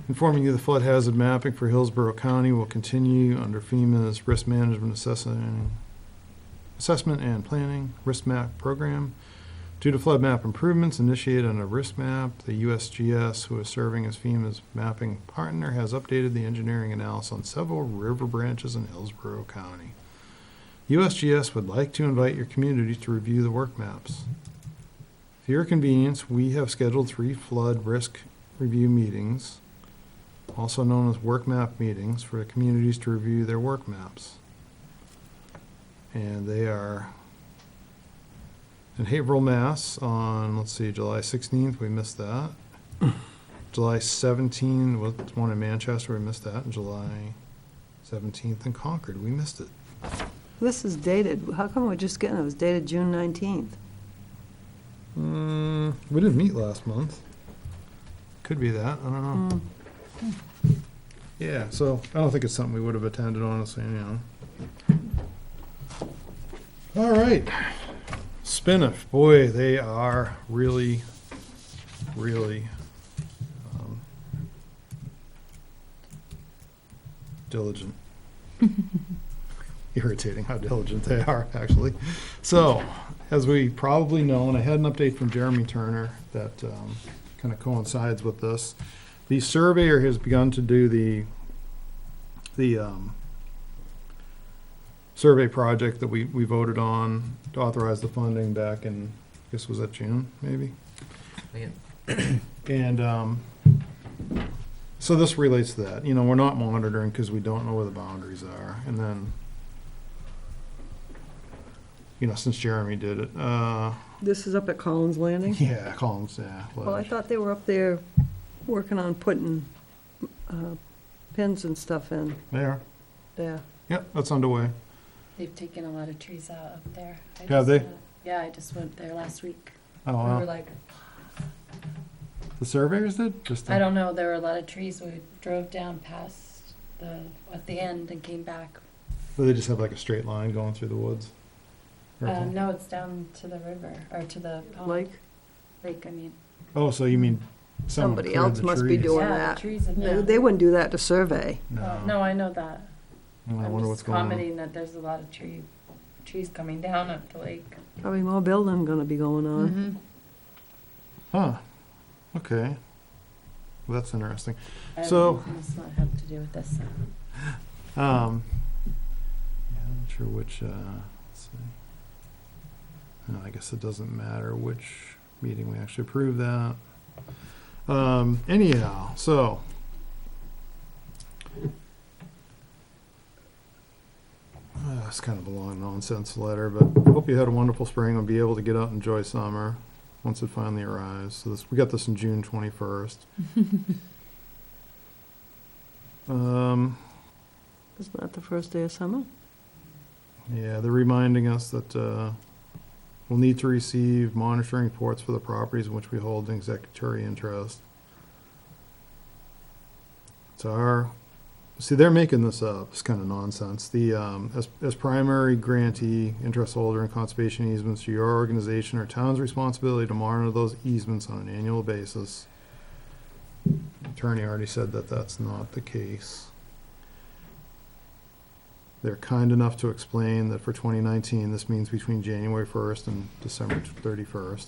informing you the flood hazard mapping for Hillsborough County will continue under FEMA's risk management assessment and planning risk map program. Due to flood map improvements initiated on a risk map, the USGS, who is serving as FEMA's mapping partner, has updated the engineering analysis on several river branches in Hillsborough County. USGS would like to invite your community to review the work maps. For your convenience, we have scheduled 3 flood risk review meetings, also known as work map meetings, for the communities to review their work maps. And they are in Haverhill, Mass on, let's see, July 16th, we missed that. July 17th was one in Manchester, we missed that. And July 17th in Concord, we missed it. This is dated, how come we're just getting it? It was dated June 19th. We didn't meet last month. Could be that, I don't know. Yeah, so I don't think it's something we would have attended, honestly, All right. Spiniff, boy, they are really, really diligent. Irritating how diligent they are, actually. So, as we probably know, and I had an update from Jeremy Turner that kind of coincides with this, the surveyor has begun to do the survey project that we voted on to authorize the funding back in, I guess was that June, maybe? Yeah. And so this relates to that. You know, we're not monitoring because we don't know where the boundaries are. And then, you know, since Jeremy did it, This is up at Collins Landing? yeah, Collins, yeah. Well, I thought they were up there working on putting pins and stuff in There. there. Yep, that's underway. They've taken a lot of trees out up there. Have just, they? Yeah, I just went there last week. Oh, We were wow. like, The surveyors did? Just I don't know, there were a lot of trees. We drove down past at the end and came back. Do they just have like a straight line going through the woods? Or something? No, it's down to the river, or to the pond. Lake? Lake, I mean. Oh, so you mean someone Somebody cleared else the must be trees? doing Yeah, that. the trees have They been. they wouldn't do that to survey. No. No, I know that. I I'm wonder what's just going on. commenting that there's a lot of trees coming down up the lake. Probably more building gonna be going on. Huh, okay. Well, that's interesting. I don't So- know, it must not have to do with this. Yeah, I'm not sure which, let's see. No, I guess it doesn't matter which meeting we actually approve that. Anyhow, so. It's kind of a long nonsense letter, but hope you had a wonderful spring and be able to get out and enjoy summer once it finally arrives. So we got this in June 21st. Isn't that the first day of summer? Yeah, they're reminding us that will need to receive monitoring reports for the properties in which we hold an executory interest. So see, they're making this up. It's kind of nonsense. As primary grantee, interest holder in conservation easements, your organization or town's responsibility to monitor those easements on an annual basis. Attorney already said that that's not the case. They're kind enough to explain that for 2019, this means between January 1st and December 31st.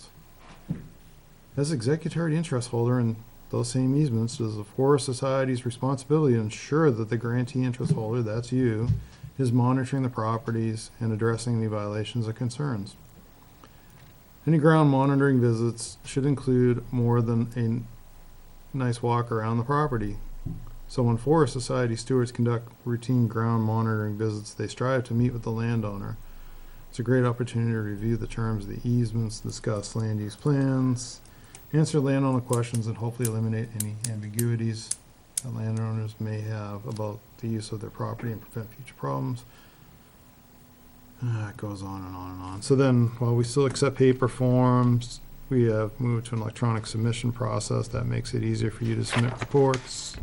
As executory interest holder in those same easements, it is the Forest Society's responsibility to ensure that the grantee interest holder, that's you, is monitoring the properties and addressing any violations or concerns. Any ground monitoring visits should include more than a nice walk around the property. So when Forest Society stewards conduct routine ground monitoring visits, they strive to meet with the landowner. It's a great opportunity to review the terms of the easements, discuss land use plans, answer landowner questions, and hopefully eliminate any ambiguities that landowners may have about the use of their property and prevent future problems. It goes on and on and on. So then, while we still accept paper forms, we have moved to an electronic submission process that makes it easier for you to submit reports.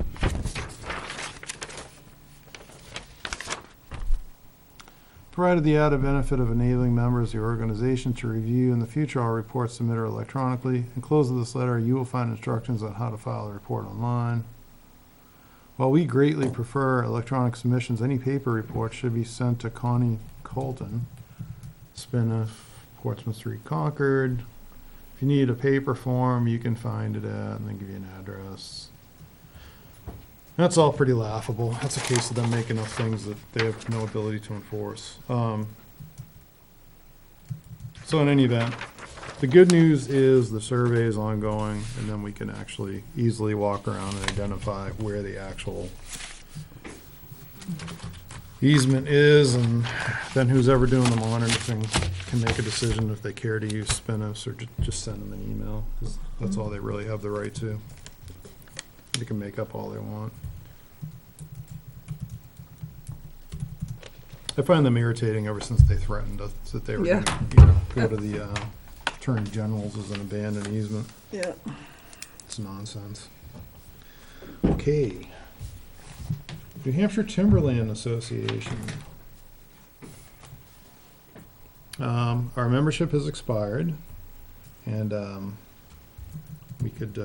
Provided the added benefit of enabling members of the organization to review in the future all reports submitted electronically. Enclosed with this letter, you will find instructions on how to file a report online. While we greatly prefer electronic submissions, any paper report should be sent to Connie Colton, Spinoff, Portsmouth Street, Concord. If you need a paper form, you can find it at, and they give you an address. That's all pretty laughable. That's a case of them making up things that they have no ability to enforce. So in any event, the good news is the survey is ongoing, and then we can actually easily walk around and identify where the actual easement is, and then who's ever doing the monitoring can make a decision if they care to use Spinoffs or just send them an email, because that's all they really have the right to. They can make up all they want. I find them irritating ever since they threatened us that they were Yeah. going to go to the Attorney General's as an abandoned easement. Yeah. It's nonsense. Okay. New Hampshire Timberland Association. Our membership has expired, and we could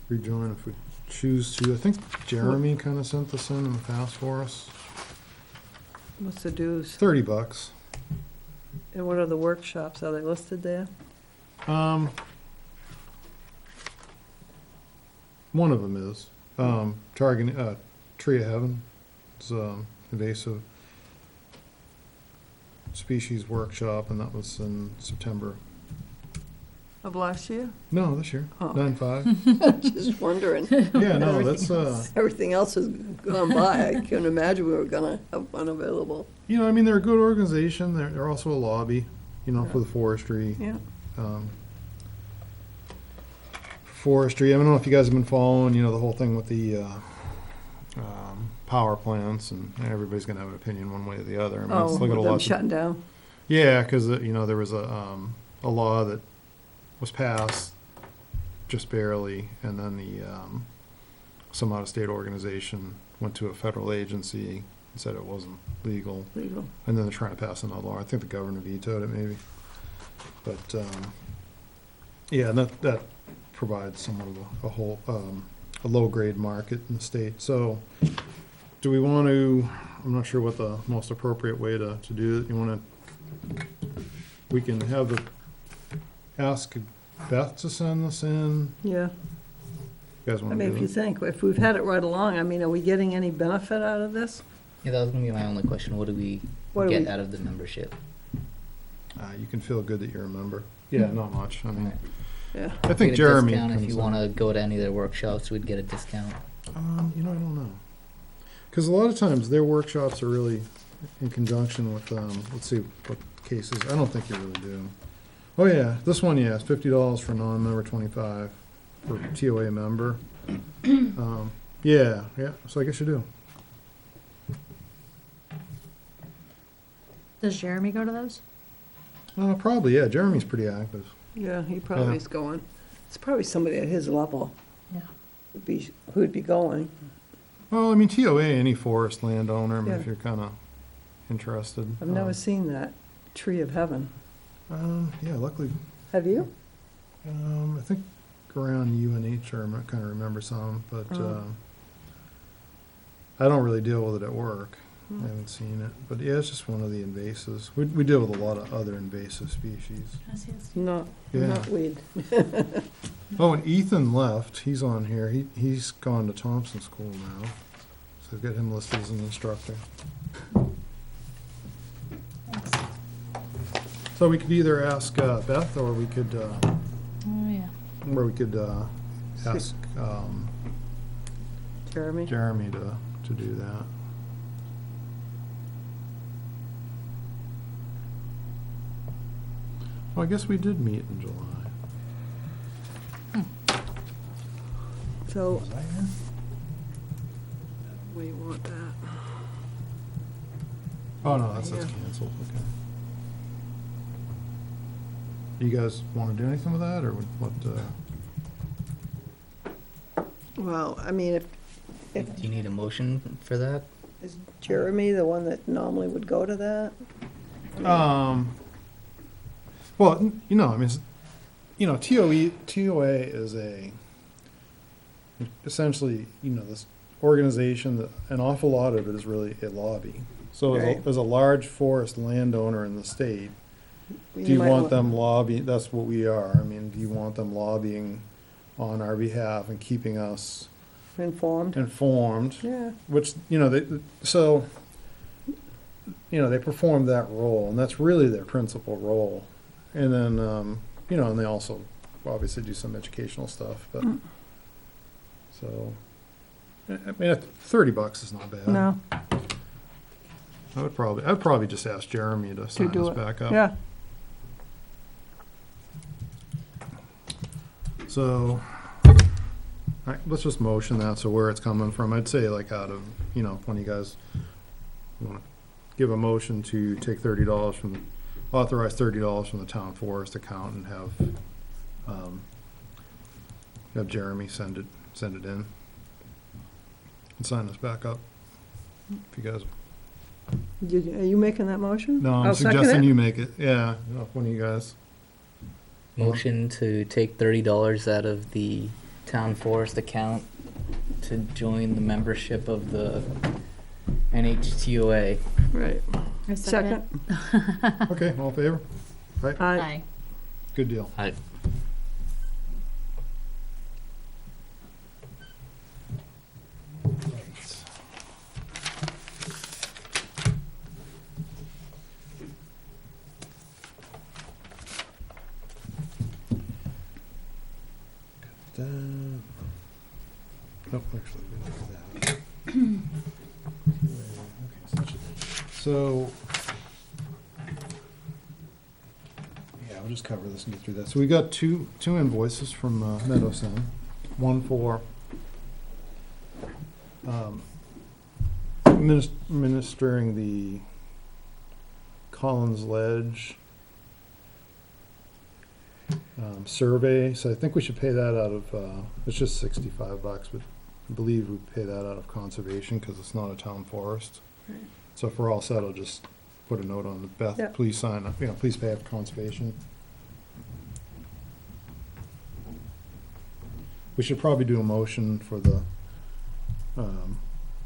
rejoin if we choose to. I think Jeremy kind of sent this in the past for us. What's the dues? $30. And what are the workshops? Are they listed there? One of them is targeting tree of heaven. It's invasive species workshop, and that was in September. Of last year? No, this year. Oh. 9/5. Just wondering. Yeah, no, that's Everything else has gone by. I couldn't imagine we were gonna have one available. I mean, they're a good organization. They're also a lobby, Yeah. for the forestry. Yeah. Forestry. I don't know if you guys have been following, the whole thing with the power plants, and everybody's going to have an opinion one way or the other. I mean, Oh, look at a with lot them of- shutting down? Yeah, because there was a law that was passed just barely, and then some out-of-state organization went to a federal agency and said it wasn't legal, Legal. and then they're trying to pass another law. I think the governor vetoed it, maybe. But yeah, that provides somewhat of a low-grade market in the state. So, do we want to? I'm not sure what the most appropriate way to do it. You want to? We can ask Beth to send this in. Yeah. You guys I want mean, to if do you it? think, if we've had it right along, I mean, are we getting any benefit out of this? Yeah, that was gonna be my only question. What do we What do get we- out of the membership? You can feel good that you're a member. Yeah, not much. I mean, Right. Yeah. I Get think a Jeremy. discount if comes you in. want to go to any of their workshops, we'd get a discount. I don't know. Because a lot of times their workshops are really in conjunction with, let's see what cases, I don't think you really do. Oh, yeah, this one, yeah, it's $50 for non-member, 25 for TOA member. Yeah, so I guess you do. Does Jeremy go to those? Probably, yeah, Jeremy's pretty active. Yeah, he probably is going. It's probably somebody at his level Yeah. who'd be going. Well, I mean, TOA, any forest landowner, I mean, if Yeah. you're kind of interested. I've never seen that tree of heaven. Yeah, luckily, Have you? I think around UNH, I kind of remember some, but Oh. I don't really deal with it at work. Hmm. I haven't seen it, but yeah, it's just one of the invasives. We deal with a lot of other invasive species. Not, Yeah. not weed. Oh, and Ethan left. He's on here. He's gone to Thompson School now, so I've got him listed as an instructor. Thanks. So we could either ask Beth, or we could Oh, yeah. ask Jeremy? Jeremy to do that. Well, I guess we did meet in July. So, Was I here? we want that. Oh, no, that's Yeah. canceled, okay. You guys want to do anything with that, or what, Well, I mean, if Do you need a motion for that? is Jeremy the one that normally would go to that? well, I mean, TOA is essentially, this organization that, an awful lot of it is really a lobby. So Right. as a large forest landowner in the state, do you might want them lobbying, that's what we are, I mean, do you want them lobbying on our behalf and keeping us Informed? informed? Yeah, Which, they perform that role, and that's really their principal role. And then, and they also obviously do some educational stuff, but, so, I mean, $30 is not bad. no, I'd probably just ask Jeremy to sign do us it. back up. Yeah, So, all right, let's just motion that, so where it's coming from, I'd say like out of, when you guys want to give a motion to take authorize $30 from the town forest account and have Jeremy send it in. And sign us back up, if you guys, Are you making that motion? no, I'm I'll second suggesting it. you make it, yeah, one of you guys. Motion to take $30 out of the town forest account to join the membership of the NHTOA. Right. I Second? Okay, all in favor? Right, Aye. Aye. good deal. I, Nope, actually, we don't do that. So, yeah, we'll just cover this and get through that. So we got two invoices from Meadowson, one for administering the Collins Ledge survey, so I think we should pay that out of, it's just $65, but I believe we pay that out of conservation because it's not a town forest. Right. So if we're all set, I'll just put a note on it. Yeah. Beth, please sign up, please pay up conservation. We should probably do a motion for the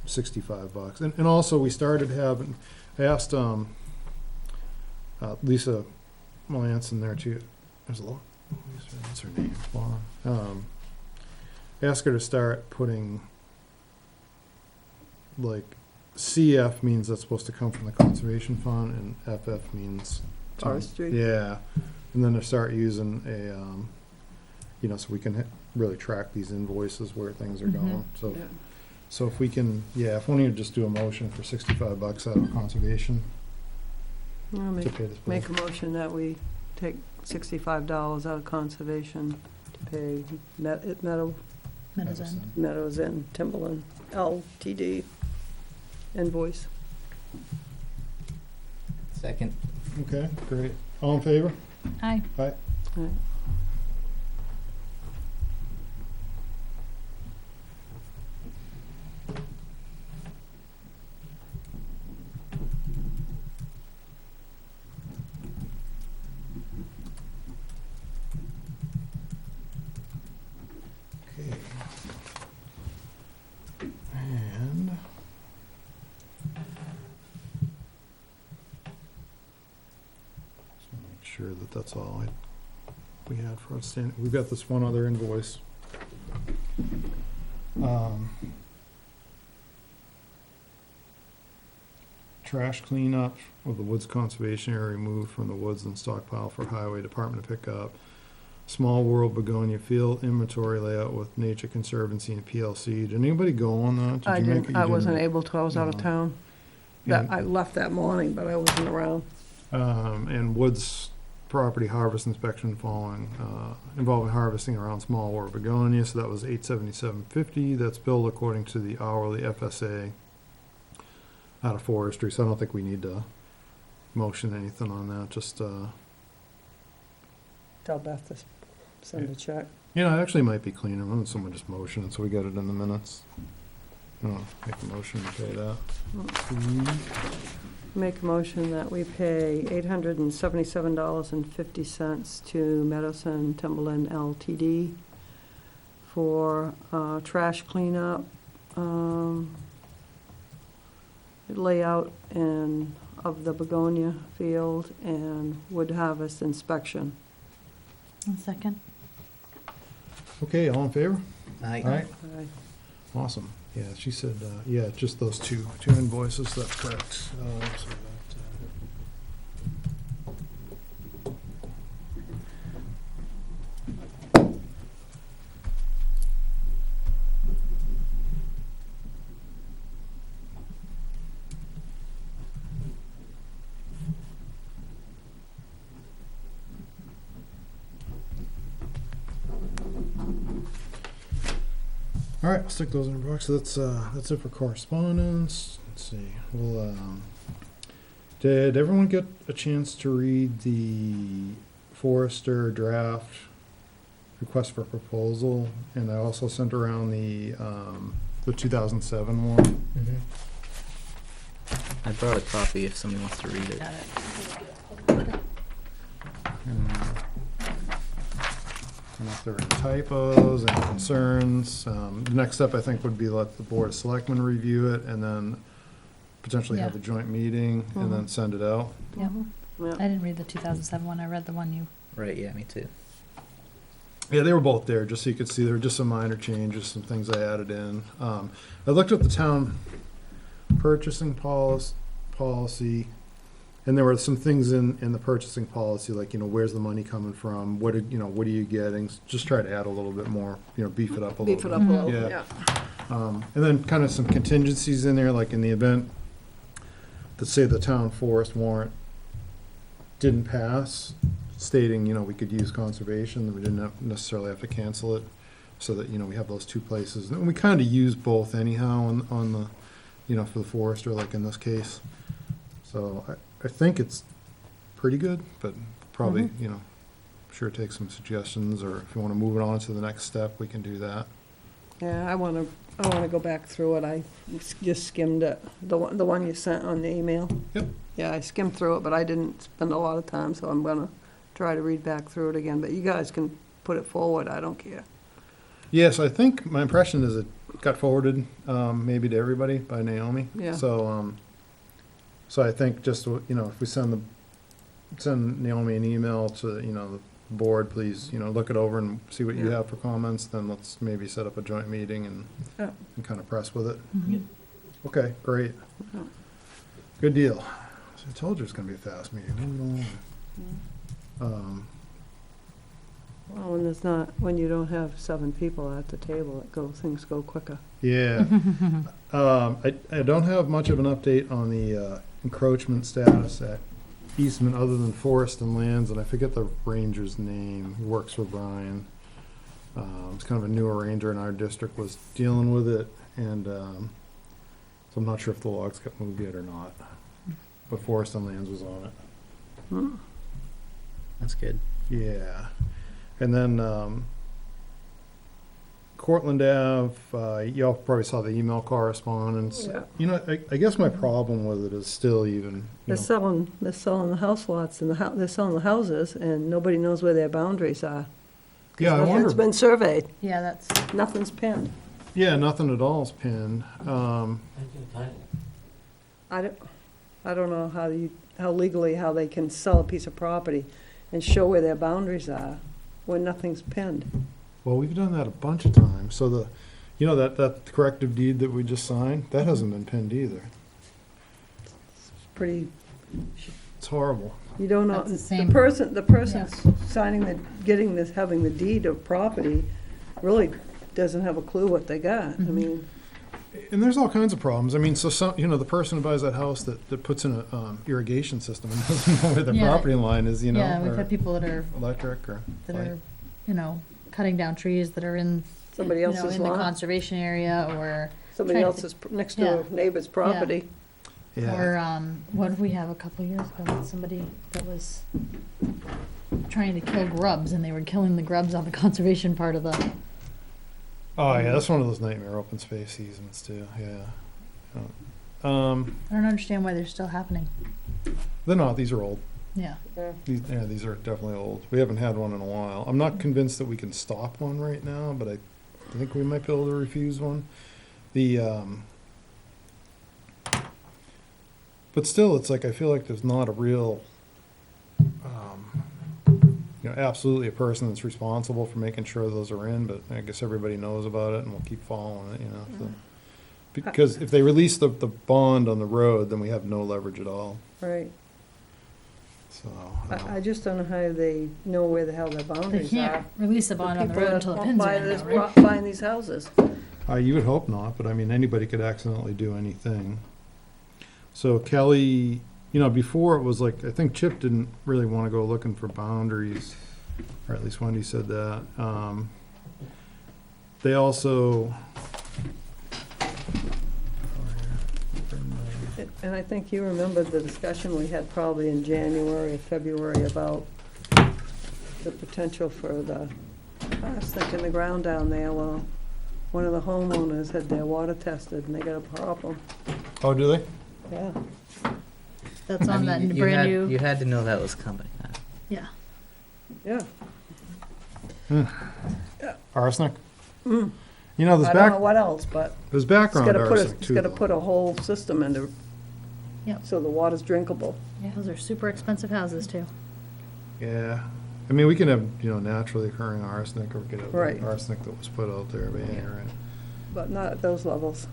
$65. And also, we started having, I asked Lisa Melanson there too. There's a lot. What's her name? Laura. Ask her to start putting, like, CF means that's supposed to come from the conservation fund, and FF means Forestry. Yeah, and then to start using a, so we can really track these invoices where things are going. So, Yeah. so if we can, if one of you just do a motion for $65 out of conservation I'll to make, pay this bill. make a motion that we take $65 out of conservation to pay Meadowsend. Meadows and Timberland LTD invoice. Second. Okay, great. All in favor? Aye. Aye. Right. Okay. And just wanna make sure that that's all we had for outstanding. We've got this one other invoice. Trash cleanup of the woods conservation area removed from the woods and stockpile for highway department to pick up. Small World Begonia Field inventory layout with Nature Conservancy and PLC. Did anybody go on that? Did I you make didn't, it? I You wasn't didn't? able to, I was out of No. town. That, I left that morning, but I wasn't around. And woods property harvest inspection following, involving harvesting around Small World Begonia, so that was $877.50. That's billed according to the hourly FSA out of forestry, so I don't think we need to motion anything on that, just, Tell Beth to send a check. it actually might be cleaner, when someone just motion it, so we got it in the minutes. Make a motion to pay that. Make a motion that we pay $877.50 to Medicine Timberland LTD for trash cleanup, layout of the begonia field and wood harvest inspection. One second. Okay, all in favor? Aye. All right, Aye. awesome. Yeah, she said, yeah, just those two invoices, that's correct. So that, all right, I'll stick those in a box. So that's it for correspondence. Let's see. Well, did everyone get a chance to read the Forester draft request for proposal? And I also sent around the 2007 one. Mm-hmm. I brought a copy if somebody wants to read it. Got it. And if there are any typos, any concerns, the next step I think would be let the Board of Selectmen review it and then potentially have Yeah. a joint meeting and then send it out. Yep. Yeah. I didn't read the 2007 one. I read the one you. Right, yeah, me too. Yeah, they were both there, just so you could see. There were just some minor changes, some things I added in. I looked at the town purchasing policy, and there were some things in the purchasing policy, like, where's the money coming from? What are you getting? Just try to add a little bit more, beef it up a little bit. Beef it up a little, Yeah. yeah. And then kind of some contingencies in there, like in the event that, say, the town forest warrant didn't pass, stating, we could use conservation, that we didn't necessarily have to cancel it, so that, we have those two places. And we kind of use both anyhow on the, for the forester, like in this case. So I think it's pretty good, but probably, sure take some suggestions, or if you want to move it on to the next step, we can do that. Yeah, I wanna go back through it. I just skimmed it, the one you sent on the email. Yep. Yeah, I skimmed through it, but I didn't spend a lot of time, so I'm gonna try to read back through it again. But you guys can put it forward, I don't care. Yes, I think my impression is it got forwarded, maybe to everybody by Naomi. Yeah. So, so I think just, if we send Naomi an email to, the board, please, look it over and see what you Yeah. have for comments, then let's maybe set up a joint meeting and kind of press with it. Okay, great. Yeah. Good deal. So I told you it's gonna be a fast meeting. Moving along. Well, when you don't have 7 people at the table, things go quicker. Yeah. I don't have much of an update on the encroachment status at Eastman, other than Forest and Lands, and I forget the ranger's name. He works for Brian. It's kind of a newer ranger in our district, was dealing with it, and so I'm not sure if the logs got moved yet or not. but Forest and Lands was on it. That's good. Yeah. And then, Cortland Ave, y'all probably saw the email correspondence. Yeah. You know, I guess my problem with it is still even, you They're know, selling the house lots and they're selling the houses and nobody knows where their boundaries are. yeah, I It's wonder, been surveyed, Yeah, that's, nothing's pinned. yeah, nothing at all is pinned. I don't know how legally, how they can sell a piece of property and show where their boundaries are when nothing's pinned. Well, we've done that a bunch of times, so you know, that corrective deed that we just signed, that hasn't been pinned either. Pretty, It's horrible. you don't know, That's the same. the person signing having the deed of property really doesn't have a clue what they got. I Mhm. mean, And there's all kinds of problems. I mean, so some, you know, the person who buys that house that puts in a irrigation system and doesn't know where their Yeah. property line is, you know, yeah, we've or had people that are, electric or that light. are, you know, cutting down trees that are in, somebody you know, else's in the lawn, conservation area, or, somebody trying to else's, next Yeah. door neighbor's property. Yeah. or, what did we have a couple years ago? Somebody that was trying to kill grubs, and they were killing the grubs on the conservation part of the, Oh, yeah, that's one of those nightmare open space easements too, yeah. I don't understand why they're still happening. They're not, these are old. Yeah. These are definitely old. We haven't had one in a while. I'm not convinced that we can stop one right now, but I think we might be able to refuse one. But still, it's like, I feel like there's not a real, you know, absolutely a person that's responsible for making sure those are in, but I guess everybody knows about it and we'll keep following it, you know, so. Because if they release the bond on the road, then we have no leverage at all, Right. so. I just don't know how they know where the hell their They boundaries can't are. release a bond on the people road that until the pins are buy in this though, right? Buying these houses. You would hope not, but I mean, anybody could accidentally do anything. So Kelly, you know, before it was like, I think Chip didn't really want to go looking for boundaries, or at least Wendy said that. They also. And I think you remember the discussion we had probably in January or February about the potential for the arsenic in the ground down there. Well, one of the homeowners had their water tested and they got a problem. Oh, do they? Yeah. That's I on mean, that you brand had, new, you had to know that was coming. yeah. Yeah. Arsenic? Mm. You know, I don't know what else, but there's it's background gotta put arsenic it's too. gotta though. put a whole system into, Yep. so the water's drinkable. Yeah, those are super expensive houses too. Yeah. I mean, we can have, you know, naturally occurring arsenic or get Right. arsenic that was put out there, but yeah, you're right. But not at those levels.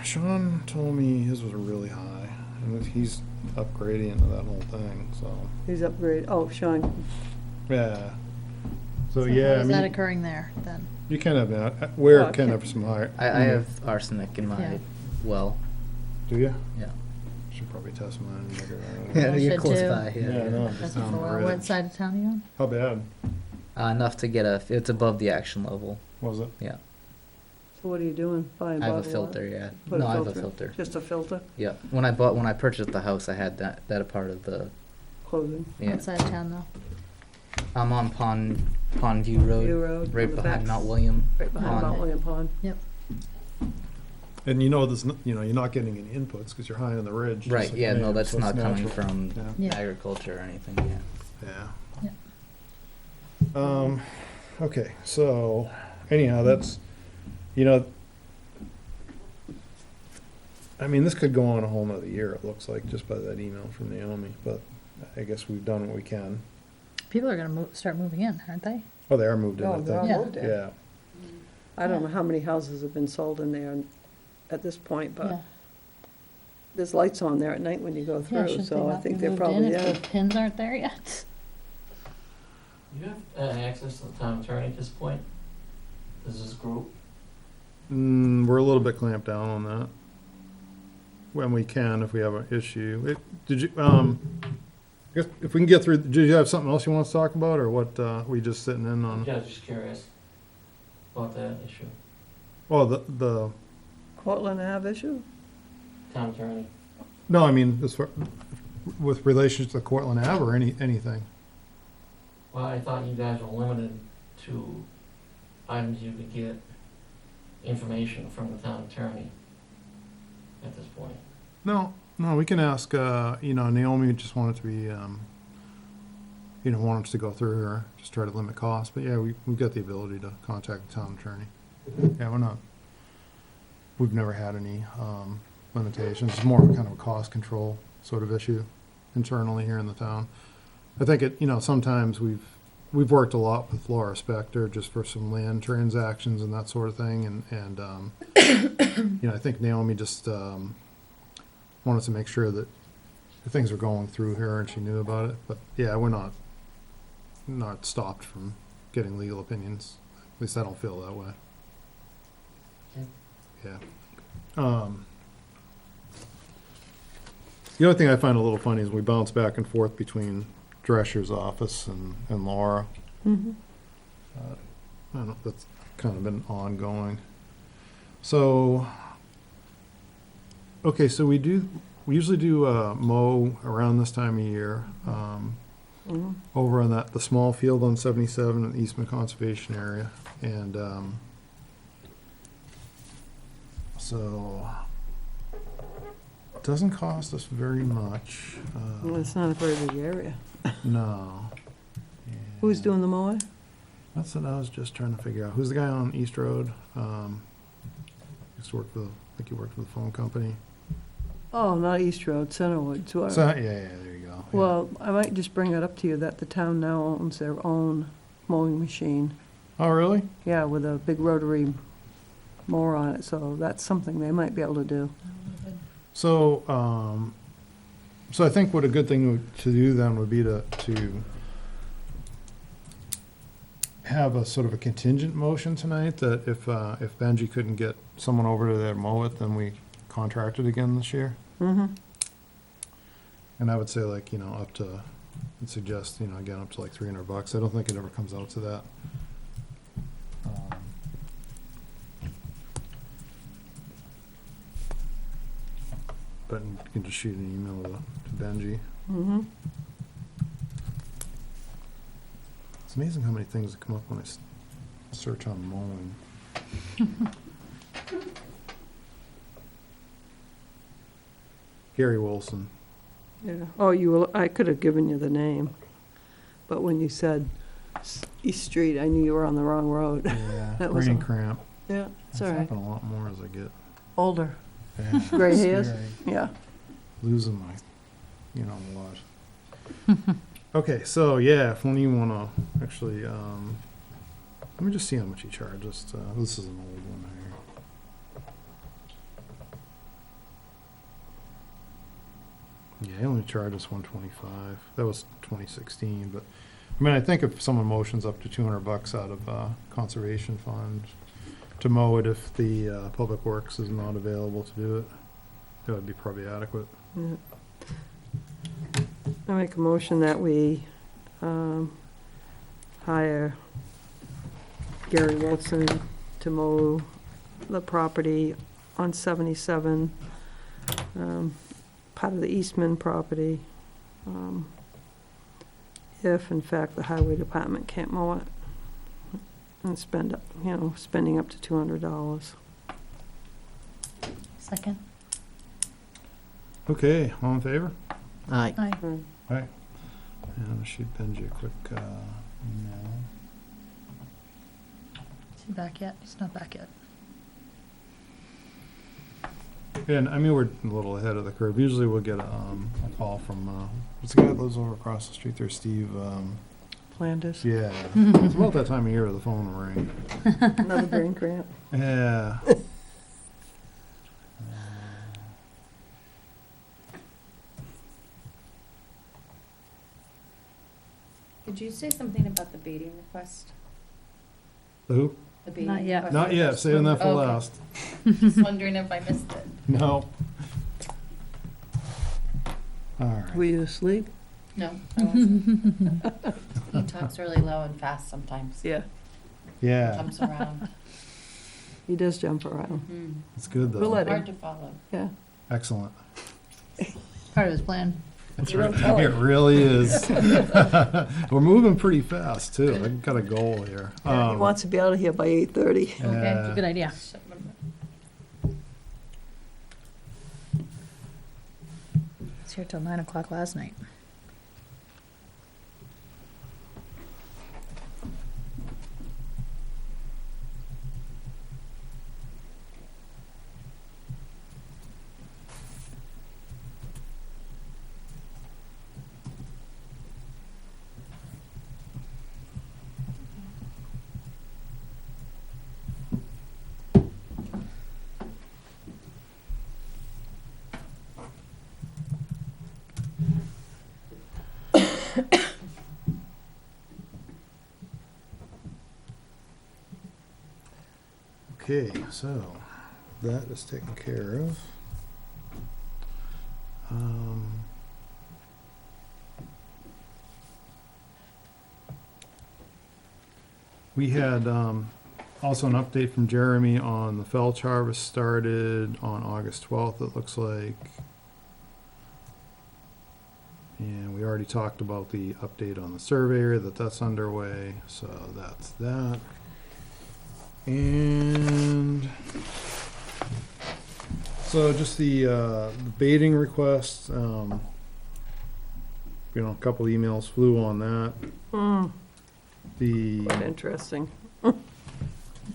Sean told me his was really high, and he's upgrading into that whole thing, so, He's upgraded, oh, Sean, yeah. So, So yeah, I how is that mean, occurring there then? you can have, where Oh, can okay. have some higher. I have arsenic in my Yeah. well. Do you? Yeah. Should probably test mine and look at Yeah, that. I you're should close too. by. Yeah, I know, just That's down the for what ridge. side of town are you on? How bad Enough to get it's above the action level. was it? Yeah. so what are you doing? Buying I have a bottled water? filter, yeah. Put No, a I have a filter. filter. Just a filter, Yeah. When I purchased the house, I had that a part of the, clothing, yeah. What side of town though? I'm on Pondview Road, View Road. right on the behind back- Mount William. Right behind Pond. Mount William Pond. And you know, you know, you're not getting any inputs because you're high on the ridge. just Right, like yeah, I no, am, that's so it's not coming natural. from Yeah. Yeah. agriculture or anything, yeah. Yeah. Okay, so anyhow, that's, you know, I mean, this could go on a whole nother year, it looks like, just by that email from Naomi, but I guess we've done what we can. People are gonna start moving in, aren't they? Oh, they are moved in, Oh, I they're all think. Yeah. moved in. Yeah, I don't know how many houses have been sold in there at this point, Yeah. but there's lights on there at night when you go Yeah, through, should they so I not think be they're moved in probably if there. the pins aren't there yet? You have access to the town attorney at this point? Does this group? we're a little bit clamped down on that. When we can, if we have an issue. Did you, I guess if we can get through, did you have something else you want to talk about, or what, we just sitting in on? Yeah, I was just curious about that issue. Oh, the Cortland Ave issue? Town attorney. No, I mean, as far, with relation to the Cortland Ave or anything. Well, I thought you guys were limited to items you could get information from the town attorney at this point. No, we can ask, Naomi just wanted to be, wanted us to go through her, just try to limit costs, but yeah, we've got the ability to contact the town attorney. Yeah, we've never had any, limitations. It's more of a kind of a cost control sort of issue internally here in the town. I think sometimes we've worked a lot with Laura Spector just for some land transactions and that sort of thing, and I think Naomi just, wanted to make sure that things were going through her and she knew about it, but yeah, we're not stopped from getting legal opinions. At least I don't feel that way. Yeah. The other thing I find a little funny is we bounce back and forth between Drescher's office and Laura. Mm-hmm. I don't know, that's kind of been ongoing. So, okay, so we usually do mow around this time of year, Mhm. over on the small field on 77 in the Eastman Conservation Area, and so it doesn't cost us very much. Well, it's not a very big area. No. Who's Yeah. doing the mowing? That's what I was just trying to figure out. Who's the guy on East Road? Used to work for, I think he worked for the phone company. Oh, not East Road, Centerwood. So, So, yeah, there you go. Yeah. well, I might just bring it up to you that the town now owns their own mowing machine. Oh, really? Yeah, with a big rotary mower on it, so that's something they might be able to do. So, so I think what a good thing to do then would be to have a sort of a contingent motion tonight, that if Benji couldn't get someone over to there to mow it, then we contract it again this year. Mm-hmm. And I would say up to, I'd suggest, again, up to like $300. I don't think it ever comes out to that. But you can just shoot an email to Benji. Mm-hmm. It's amazing how many things that come up when I search on mowing. Gary Wilson. Yeah. Oh, I could have given you the name, but when you said East Street, I knew you were on the wrong road. Yeah, That was brain all. cramp. Yeah, it's It's all right. happening a lot more as I get Older. yeah, Gray hairs? scary. Yeah. Losing my, what. Okay, so yeah, if one of you wanna actually, let me just see how much he charges. This is an old one here. Yeah, he only charged us $125. That was 2016, but I mean, I think if someone motions up to $200 out of conservation fund to mow it, if the public works is not available to do it, that would be probably adequate. Yeah. I make a motion that we hire Gary Wilson to mow the property on 77, part of the Eastman property, if in fact the highway department can't mow it, and spending up to $200. Second. Okay, all in favor? Aye. Aye. Aye. And I'll shoot Benji a quick email. Is he back yet? He's not back yet. And I mean, we're a little ahead of the curve. Usually we'll get a call from, what's the guy that lives over across the street there, Steve? Flanders. Yeah. It's about that time of year the phone will ring. Another brain cramp. Yeah. Did you say something about the baiting request? Who? The baiting Not yet. request? Not yet, saving that for Okay. last. Just wondering if I missed it. No. All right. Were you asleep? No, I wasn't. He talks really low and fast sometimes. Yeah. Yeah, Jumps around. He does jump around. Mhm. it's good We'll though. let him. Hard to follow. Yeah. Excellent. part of his plan. It's You don't tell It him. really is. We're moving pretty fast, too. I've got a goal here. Yeah, he wants to be out of here by 8:30. Okay, it's a good idea. It's here till 9 o'clock last night. Okay, so that is taken care of. We had also an update from Jeremy on the Felch harvest started on August 12th, it looks like. And we already talked about the update on the surveyor, that's underway, so that's that. And so just the baiting request, a couple emails flew on that. The Quite interesting.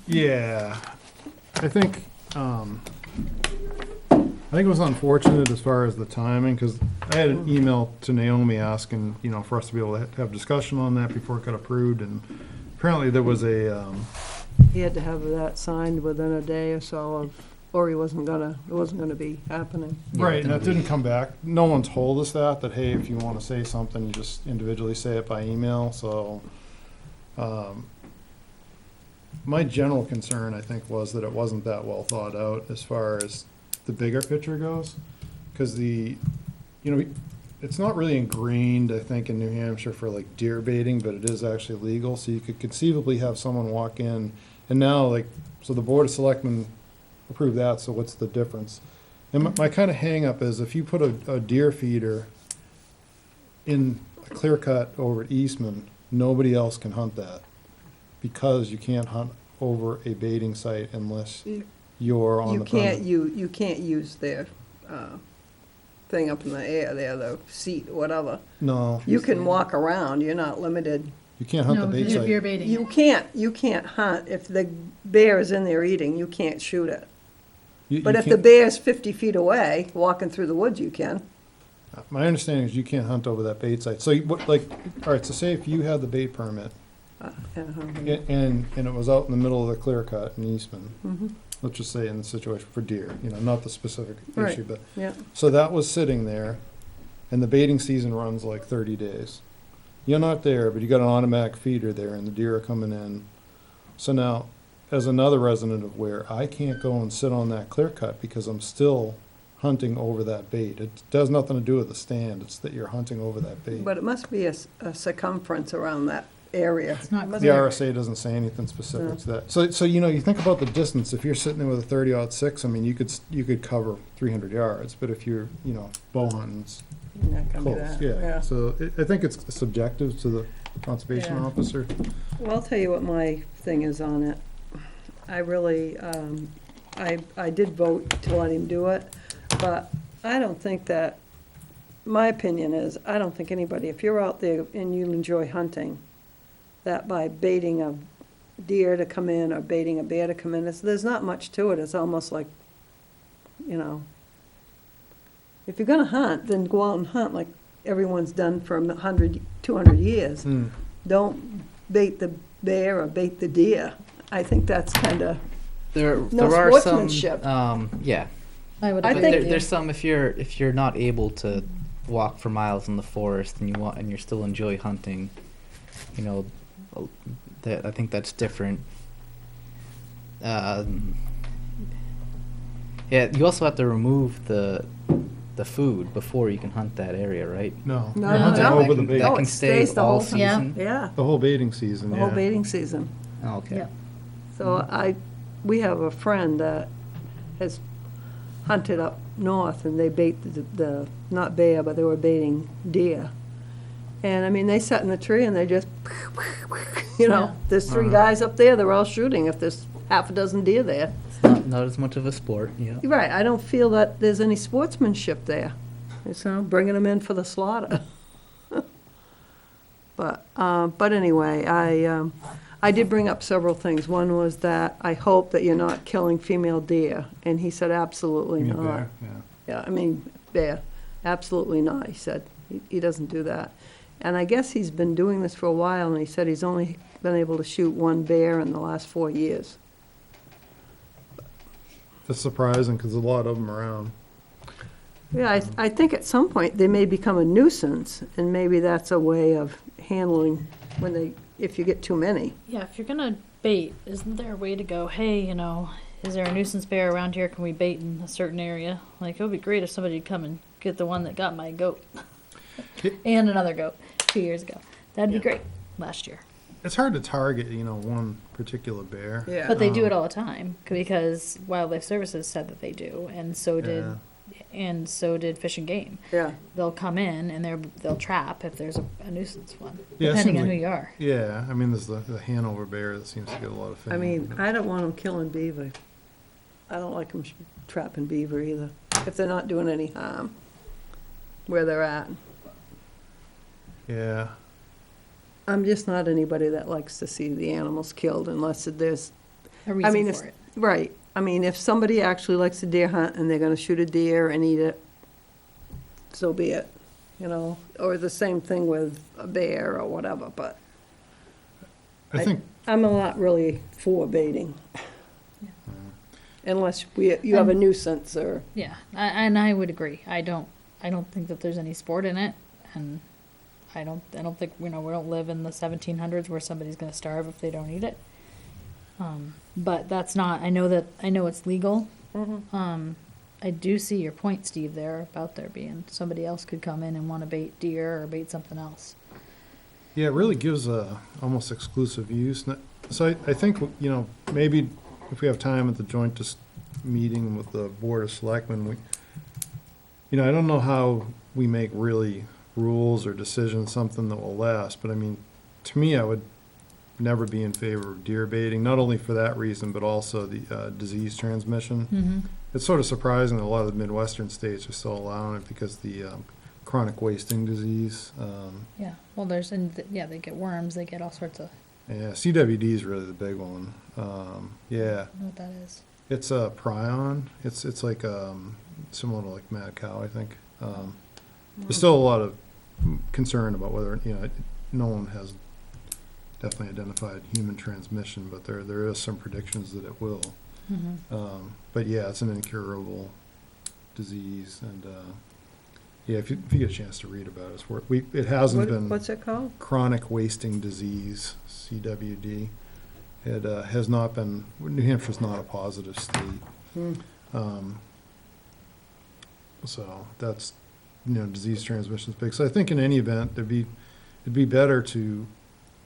Yeah, I think it was unfortunate as far as the timing, because I had an email to Naomi asking, for us to be able to have discussion on that before it got approved, and apparently there was a, He had to have that signed within a day or so of, or it wasn't gonna be happening. right, and that didn't come back. No one told us that, hey, if you want to say something, you just individually say it by email, so, my general concern, I think, was that it wasn't that well thought out as far as the bigger picture goes. Because it's not really ingrained, I think, in New Hampshire for like deer baiting, but it is actually legal. So you could conceivably have someone walk in, and now so the Board of Selectmen approved that, so what's the difference? And my kind of hang-up is if you put a deer feeder in a clear cut over at Eastman, nobody else can hunt that. Because you can't hunt over a baiting site unless you're on the permit. You can't use their thing up in the air there, the seat, whatever. No, You can walk around, you're not limited. you can't hunt the No, bait if you're site. baiting. You can't hunt, if the bear is in there eating, you can't shoot it. You But if the can't- bear's 50 feet away, walking through the woods, you can. My understanding is you can't hunt over that bait site. So, all right, so say if you had the bait permit, and it was out in the middle of the clear cut in Eastman, Mhm. let's just say in the situation for deer, not the specific Right. issue, but, Yeah, so that was sitting there, and the baiting season runs like 30 days. You're not there, but you got an automatic feeder there, and the deer are coming in. So now, as another resident of Weare, I can't go and sit on that clear cut because I'm still hunting over that bait. It does nothing to do with the stand, it's that you're hunting over that bait. but it must be a circumference around that area. It's not Must The be- RSA doesn't say anything specific to that. So you think about the distance, if you're sitting there with a 30-06, I mean, you could cover 300 yards, but if you're, bow hunting, it's You're not gonna do close, that, yeah. So I think it's subjective to the conservation Yeah. officer. Well, I'll tell you what my thing is on it. I really, I did vote to let him do it, but I don't think that, my opinion is, I don't think anybody, if you're out there and you enjoy hunting, that by baiting a deer to come in or baiting a bear to come in, there's not much to it. It's almost like, if you're gonna hunt, then go out and hunt like everyone's done for 100, 200 years. Hmm. Don't bait the bear or bait the deer. I think that's kind of, There No are some. sportsmanship. Yeah. I would I agree think- with you. There's some if you're not able to walk for miles in the forest and you still enjoy hunting, that I think that's different. Yeah, you also have to remove the food before you can hunt that area, right? No, No, you're hunting no. over the That bait, can No, it stay stays the all whole time. Yeah. season. yeah, the whole baiting season, the yeah. whole baiting season. Oh, okay. Yeah. So we have a friend that has hunted up north and they bait the not bear, but they were baiting deer. And I mean, they sat in the tree and they just, you know, Yeah. there's 3 guys up there, they're all shooting if there's half a dozen deer there. Not as much of a sport, yeah. You're right, I don't feel that there's any sportsmanship there. It's, bringing them in for the slaughter. But anyway, I did bring up several things. One was that I hope that you're not killing female deer, and he said absolutely You mean not. bear? Yeah. Yeah, I mean, bear, absolutely not, he said. He doesn't do that. And I guess he's been doing this for a while, and he said he's only been able to shoot 1 bear in the last 4 years. It's surprising because a lot of them around. Yeah, I think at some point they may become a nuisance, and maybe that's a way of handling if you get too many. Yeah, if you're gonna bait, isn't there a way to go, hey, is there a nuisance bear around here? Can we bait in a certain area? Like, it would be great if somebody would come and get the one that got my goat. And another goat 2 years ago. That'd be great. Last year. It's hard to target, one particular bear. Yeah. But they do it all the time because Wildlife Services said that they do, and so did Fish and Game. Yeah, They'll come in and they'll trap if there's a nuisance one, Yeah, it depending seems on who like- you are. Yeah, I mean, there's the Hanover bear that seems to get a lot of fame. I mean, I don't want them killing beaver. I don't like them trapping beaver either, if they're not doing any harm where they're at. Yeah, I'm just not anybody that likes to see the animals killed unless there's, A reason mean, for it. right. I mean, if somebody actually likes to deer hunt and they're gonna shoot a deer and eat it, so be it, or the same thing with a bear or whatever, but I think, I'm not really for baiting. Unless you have a nuisance or, Yeah, and I would agree. I don't think that there's any sport in it, and I don't think we don't live in the 1700s where somebody's going to starve if they don't eat it. But that's not. I know it's legal. I do see your point, Steve, there about there being somebody else could come in and want to bait deer or bait something else. yeah, it really gives a almost exclusive use. So I think, maybe if we have time at the joint meeting with the Board of Selectmen, I don't know how we make really rules or decisions, something that will last, but I mean, to me, I would never be in favor of deer baiting, not only for that reason, but also the disease transmission. Mm-hmm. It's sort of surprising that a lot of the Midwestern states are still allowing it because the chronic wasting disease. Yeah. Well, they get worms. They get all sorts of. Yeah, CWD is really the big one. Yeah, I don't know what that is. it's a prion. It's like similar to like mad cow, I think. There's still a lot of concern about whether no one has definitely identified human transmission, but there is some predictions that it will. Mm-hmm. But yeah, it's an incurable disease, and yeah, if you get a chance to read about it, it's worth. It hasn't been what's it called? chronic wasting disease, CWD. It has not been. New Hampshire's not a positive state. So that's, disease transmission is big. So I think in any event, it'd be better to,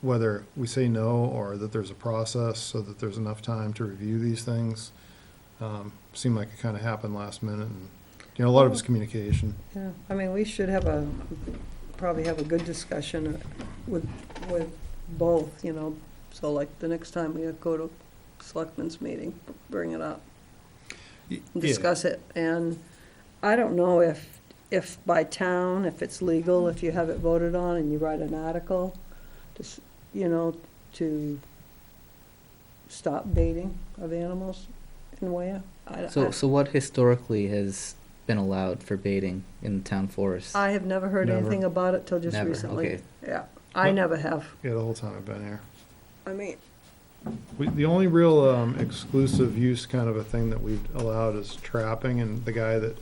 whether we say no or that there's a process so that there's enough time to review these things. Seemed like it kind of happened last minute, and a lot of it's communication. Yeah, I mean, we should probably have a good discussion with both, so like the next time we go to selectmen's meeting, bring it up, Yeah. discuss it. And I don't know if by town, if it's legal, if you have it voted on and you write an article, to stop baiting of animals in Weare. So what historically has been allowed for baiting in the town forest? I have never heard Never. anything about it till just Never, recently. okay. Yeah, I never have. Yeah, the whole time I've been here. I mean, The only real exclusive use kind of a thing that we've allowed is trapping, and the guy that,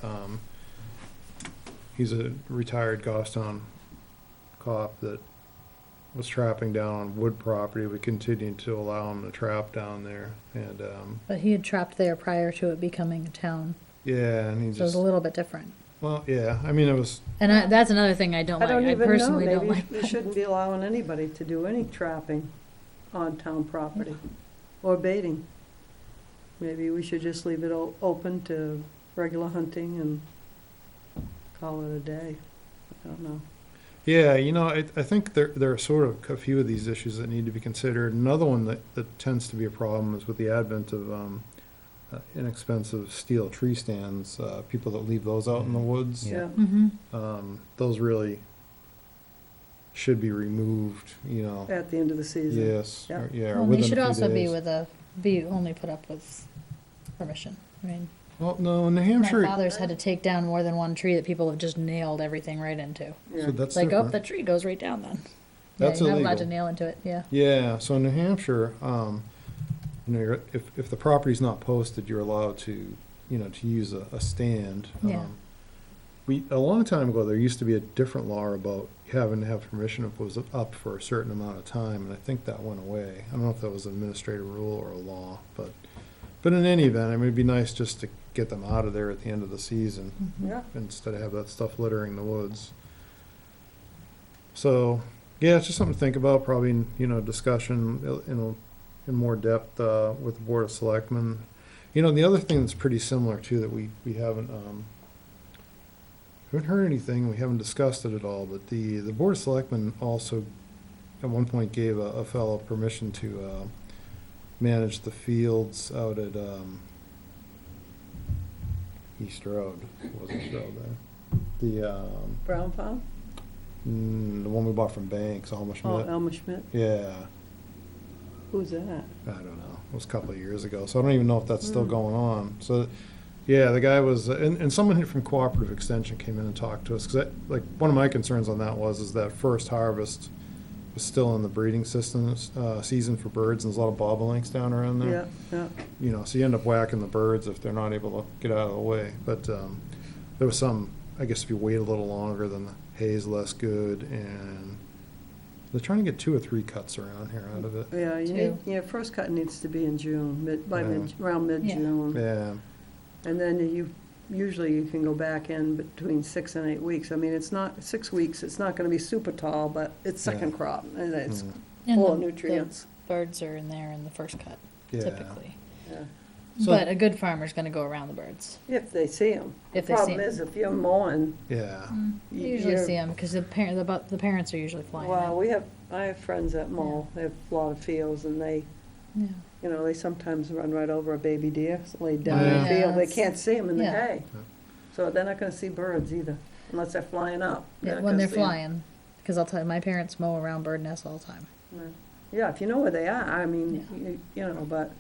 he's a retired Goffstown cop that was trapping down on wood property. We continued to allow him to trap down there, and, But he had trapped there prior to it becoming a town, yeah, and he so it was just, a little bit different. well, yeah, I mean, it was, And that's another thing I don't I like. don't I even know, personally don't maybe like. we shouldn't be allowing anybody to do any trapping on town property or baiting. Maybe we should just leave it open to regular hunting and call it a day. I don't know. Yeah, I think there are sort of a few of these issues that need to be considered. Another one that tends to be a problem is with the advent of inexpensive steel tree stands, people that leave those out in the woods. Yeah. Those really should be removed, At the end of the season. yes, Yeah. or- yeah, or Well, they within should a few also be days. be only put up with permission. I mean, Well, no, in New my Hampshire, father's had to take down more than one tree that people have just nailed everything right into. Yeah. so that's It's like, oh, different. that tree goes right down then. That's Yeah, you're not allowed to illegal. nail into it, yeah. Yeah, so in New Hampshire, if the property's not posted, you're allowed to, to use a stand. Yeah. A long time ago, there used to be a different law about having to have permission if it was up for a certain amount of time, and I think that went away. I don't know if that was an administrative rule or a law, but in any event, it'd be nice just to get them out of there at the end of the season, Yeah. instead of have that stuff littering the woods. So, yeah, it's just something to think about, probably, discussion, in more depth, with the Board of Selectmen. The other thing that's pretty similar too, that we haven't heard anything, we haven't discussed it at all, but the Board of Selectmen also at one point gave a fellow permission to, manage the fields out at, East Road, was East Road there? Brown Farm? The one we bought from Banks, Alma Oh, Schmidt. Elmer Schmidt. Yeah, Who's that? I don't know. It was a couple of years ago, so I don't even know if that's still Mm. going on. So, yeah, the guy was, and someone from Cooperative Extension came in and talked to us, because one of my concerns on that is that first harvest was still in the breeding season for birds, and there's a lot of bobolinks down around there. Yeah, yeah. So you end up whacking the birds if they're not able to get out of the way. But there was some, I guess if you wait a little longer, then the hay's less good, and they're trying to get 2 or 3 cuts around here out of it. Yeah, first cut needs to be in June, around mid-June. Yeah, And then usually you can go back in between 6 and 8 weeks. I mean, it's not, 6 weeks, it's not gonna be super tall, but it's second Yeah. crop, and it's Mm. And full of the nutrients. birds are in there in the first cut, yeah. typically. Yeah. So- But a good farmer's gonna go around the birds. If they see them. If The they see problem 'em. is, if you're mowing, Yeah, They usually you're- see them, because the parents are usually flying Well, out. I have friends that mow, they have a lot of fields, and they, Yeah. they sometimes run right over a baby deer, laid down in Yeah. the field, they Yes. can't see them in the Yeah. hay. Yeah. So they're not gonna see birds either, unless they're flying up. Yeah, not when gonna they're see 'em. flying, because I'll tell you, my parents mow around bird nests all the time. Yeah, if you know where they are, I mean, but,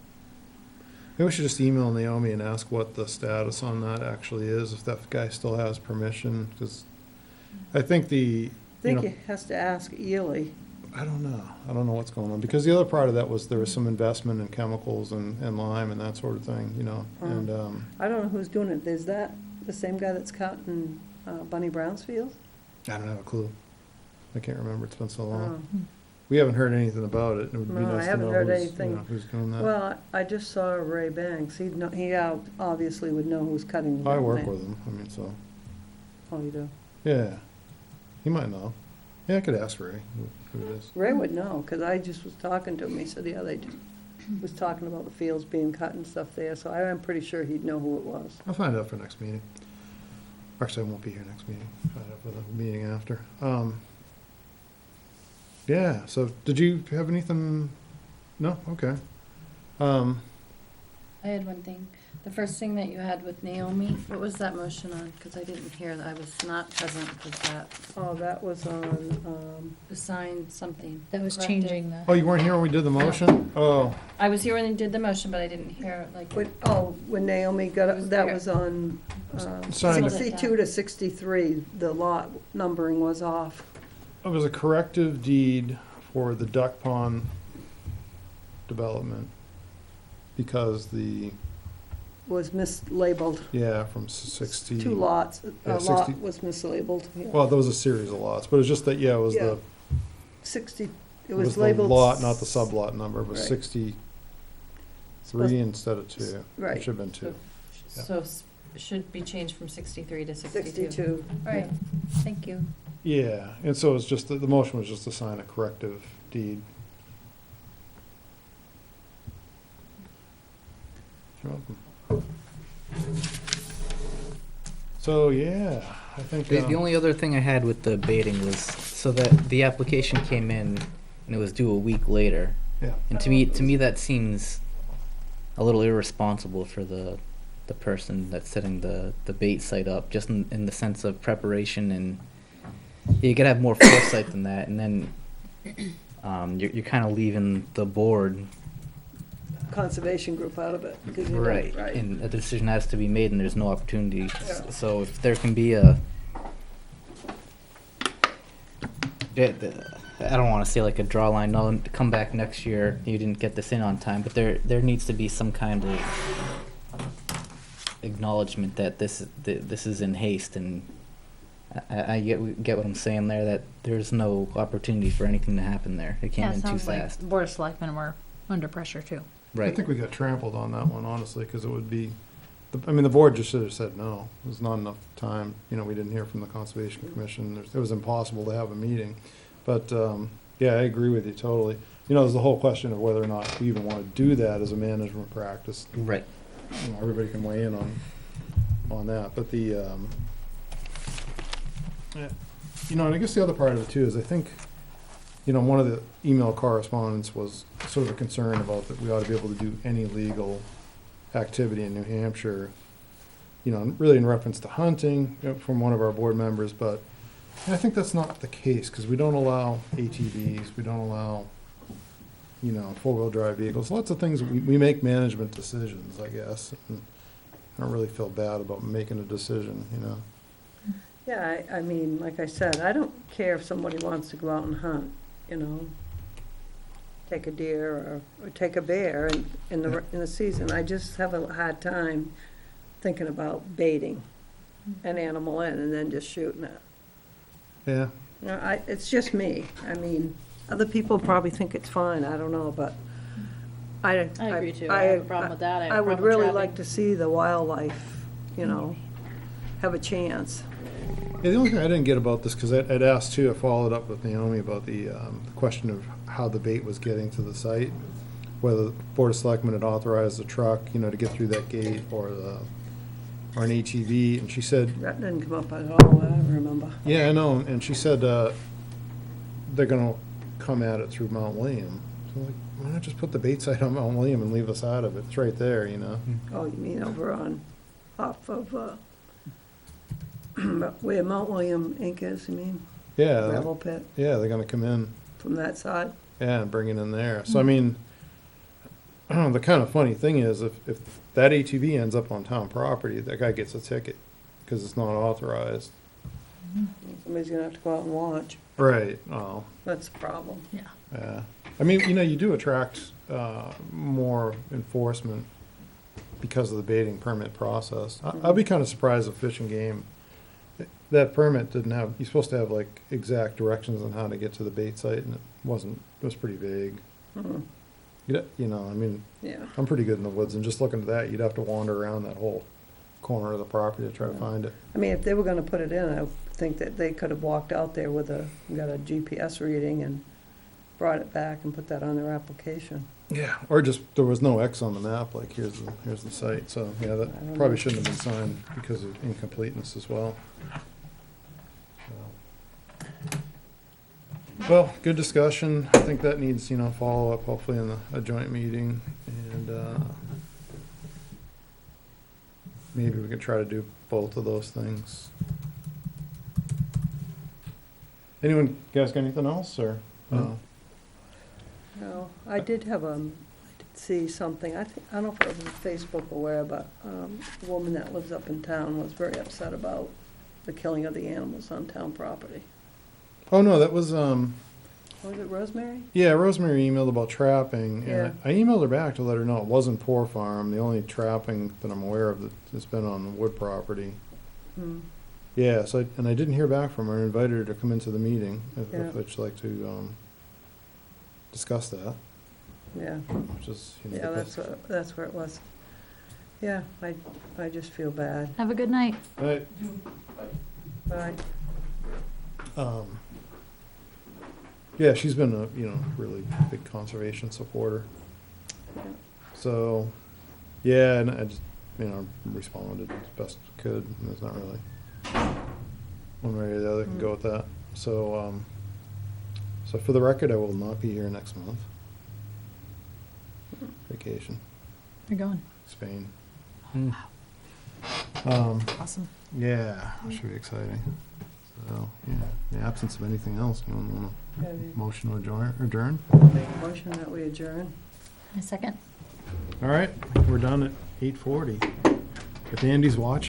maybe we should just email Naomi and ask what the status on that actually is, if that guy still has permission, because I think I think he has to ask Ely. I don't know what's going on, because the other part of that was there was some investment in chemicals and lime and that sort of thing, and, I don't know who's doing it. Is that the same guy that's cutting Bunny Brown's field? I don't have a clue. I can't remember, it's been so long. Oh. We haven't heard anything about it, it would be No, I nice to haven't know heard who's, anything. who's doing that. Well, I just saw Ray Banks. He obviously would know who's cutting. I down work there. with him, I mean, so, Oh, you do? yeah, he might know. Yeah, I could ask Ray who it is. Ray would know, because I just was talking to him. He said, yeah, they was talking about the fields being cut and stuff there, so I'm pretty sure he'd know who it was. I'll find out for next meeting. Actually, I won't be here next meeting, find out for the meeting after. Yeah, so did you have anything? No, okay. I had one thing. The first thing that you had with Naomi, what was that motion on? Because I didn't hear that. I was not present for that. Oh, that was on, The sign something. That was Corrective. changing Oh, the, you weren't here when we did the motion? Oh, I was here when you did the motion, but I didn't hear, like, when Naomi got, It was that there. was on Sign it. 62 to 63. The lot numbering was off. it was a corrective deed for the duck pond development, because Was mislabeled. yeah, from 60. 2 lots. Yeah, A lot 60 was mislabeled. Yeah. Well, there was a series of lots, but it was just that, yeah, it was Yeah. the, 60, it it was was the labeled. lot, not the sublot number. It was Right. 63 instead of 2. Right. It should have been 2. Yeah. so it should be changed from 63 to 62. 62. All right, thank you. Yeah, and so it's just, the motion was just to sign a corrective deed. You're welcome. So, yeah, I think, The only other thing I had with the baiting was so that the application came in and it was due a week later. yeah, And to me that seems a little irresponsible for the person that's setting the bait site up, just in the sense of preparation, and you gotta have more foresight than that. And then you're kind of leaving the board Conservation group out of it. 'Cause you know- right, and a decision has to be made, and there's no opportunity. Yeah. So if there can be a I don't want to say like a draw line. No, come back next year. You didn't get this in on time, but there needs to be some kind of acknowledgement that this is in haste, and I get what I'm saying there. That there's no opportunity for anything to happen there. It came Yeah, it in too sounds like fast. the Board of Selectmen were under pressure too. I Right. think we got trampled on that one, honestly, because it would be, I mean, the board just should have said no. There's not enough time, you know, we didn't hear from the Conservation Commission, it was impossible to have a meeting. But, yeah, I agree with you totally. You know, there's the whole question of whether or not we even want to do that as a management practice. Right. You know, everybody can weigh in on that, but you know, and I guess the other part of it too is I think, you know, one of the email correspondence was sort of a concern about that we ought to be able to do any legal activity in New Hampshire, you know, really in reference to hunting, you know, from one of our board members, but I think that's not the case, because we don't allow ATVs, we don't allow, you know, four-wheel drive vehicles, lots of things, we make management decisions, I guess. And I don't really feel bad about making a decision, you know. Yeah, I mean, like I said, I don't care if somebody wants to go out and hunt, you know, take a deer or take a bear in the season. I just have a hard time thinking about baiting an animal in and then just shooting it. Yeah, You know, it's just me. I mean, other people probably think it's fine, I don't know, but I agree too. I have a problem with that. I have I a would problem with really trapping. like to see the wildlife, you know, have a chance. yeah, the only thing I didn't get about this, because I'd asked too, I followed up with Naomi about the question of how the bait was getting to the site, whether the Board of Selectmen had authorized the truck, you know, to get through that gate, or an ATV, and she said, That didn't come up at all, I don't remember. yeah, I know, and she said they're gonna come at it through Mount William. So I'm like, why not just put the bait site on Mount William and leave us out of it? It's right there, you know? Oh, you mean over off of, where Mount William Inc. is, you mean? Yeah, Gravel pit yeah, they're gonna come in, from that side? yeah, and bring it in there. So I mean, the kind of funny thing is, if that ATV ends up on town property, that guy gets a ticket, because it's not authorized. Somebody's gonna have to go out and watch. Right, oh, That's the problem. yeah. I mean, you know, you do attract more enforcement because of the baiting permit process. I'll be kind of surprised if Fish and Game, that permit didn't have, you're supposed to have like exact directions on how to get to the bait site, and it wasn't, it was pretty vague. Mhm. You know, I mean, Yeah. I'm pretty good in the woods, and just looking at that, you'd have to wander around that whole corner of the property to try to find it. I mean, if they were gonna put it in, I think that they could have walked out there with got a GPS reading and brought it back and put that on their application. Yeah. Or just, there was no X on the map, like, here's the site, so, yeah, I that don't probably know. shouldn't have been signed because of incompleteness as well. Well, good discussion. I think that needs, you know, follow-up, hopefully in a joint meeting, and, maybe we can try to do both of those things. Anyone, guys got anything else, or? No. No, I did see something, I don't know if it was on Facebook or where, but a woman that lives up in town was very upset about the killing of the animals on town property. Oh, no, that was, Was it Rosemary? yeah, Rosemary emailed about trapping, Yeah. and I emailed her back to let her know it wasn't Poor Farm. The only trapping that I'm aware of that's been on the wood property. Hmm. Yeah, so, and I didn't hear back from her. I invited her to come into the meeting if Yeah. she'd like to discuss that, Yeah, which is, you know. yeah, that's where it was. Yeah, I just feel bad. Have a good night. Right. Bye. Yeah, she's been a, you know, really big conservation supporter. Yeah. So, yeah, and responded as best could, and there's not really one way or the other can go with that. So, so for the record, I will not be here next month. Vacation, You're going. Spain. Hmm. Awesome. Yeah, should be exciting. So, yeah, in the absence of anything else, anyone want Okay, a motion to adjourn? make a motion that we adjourn. A second. All right, we're done at 8:40. If Andy's watching.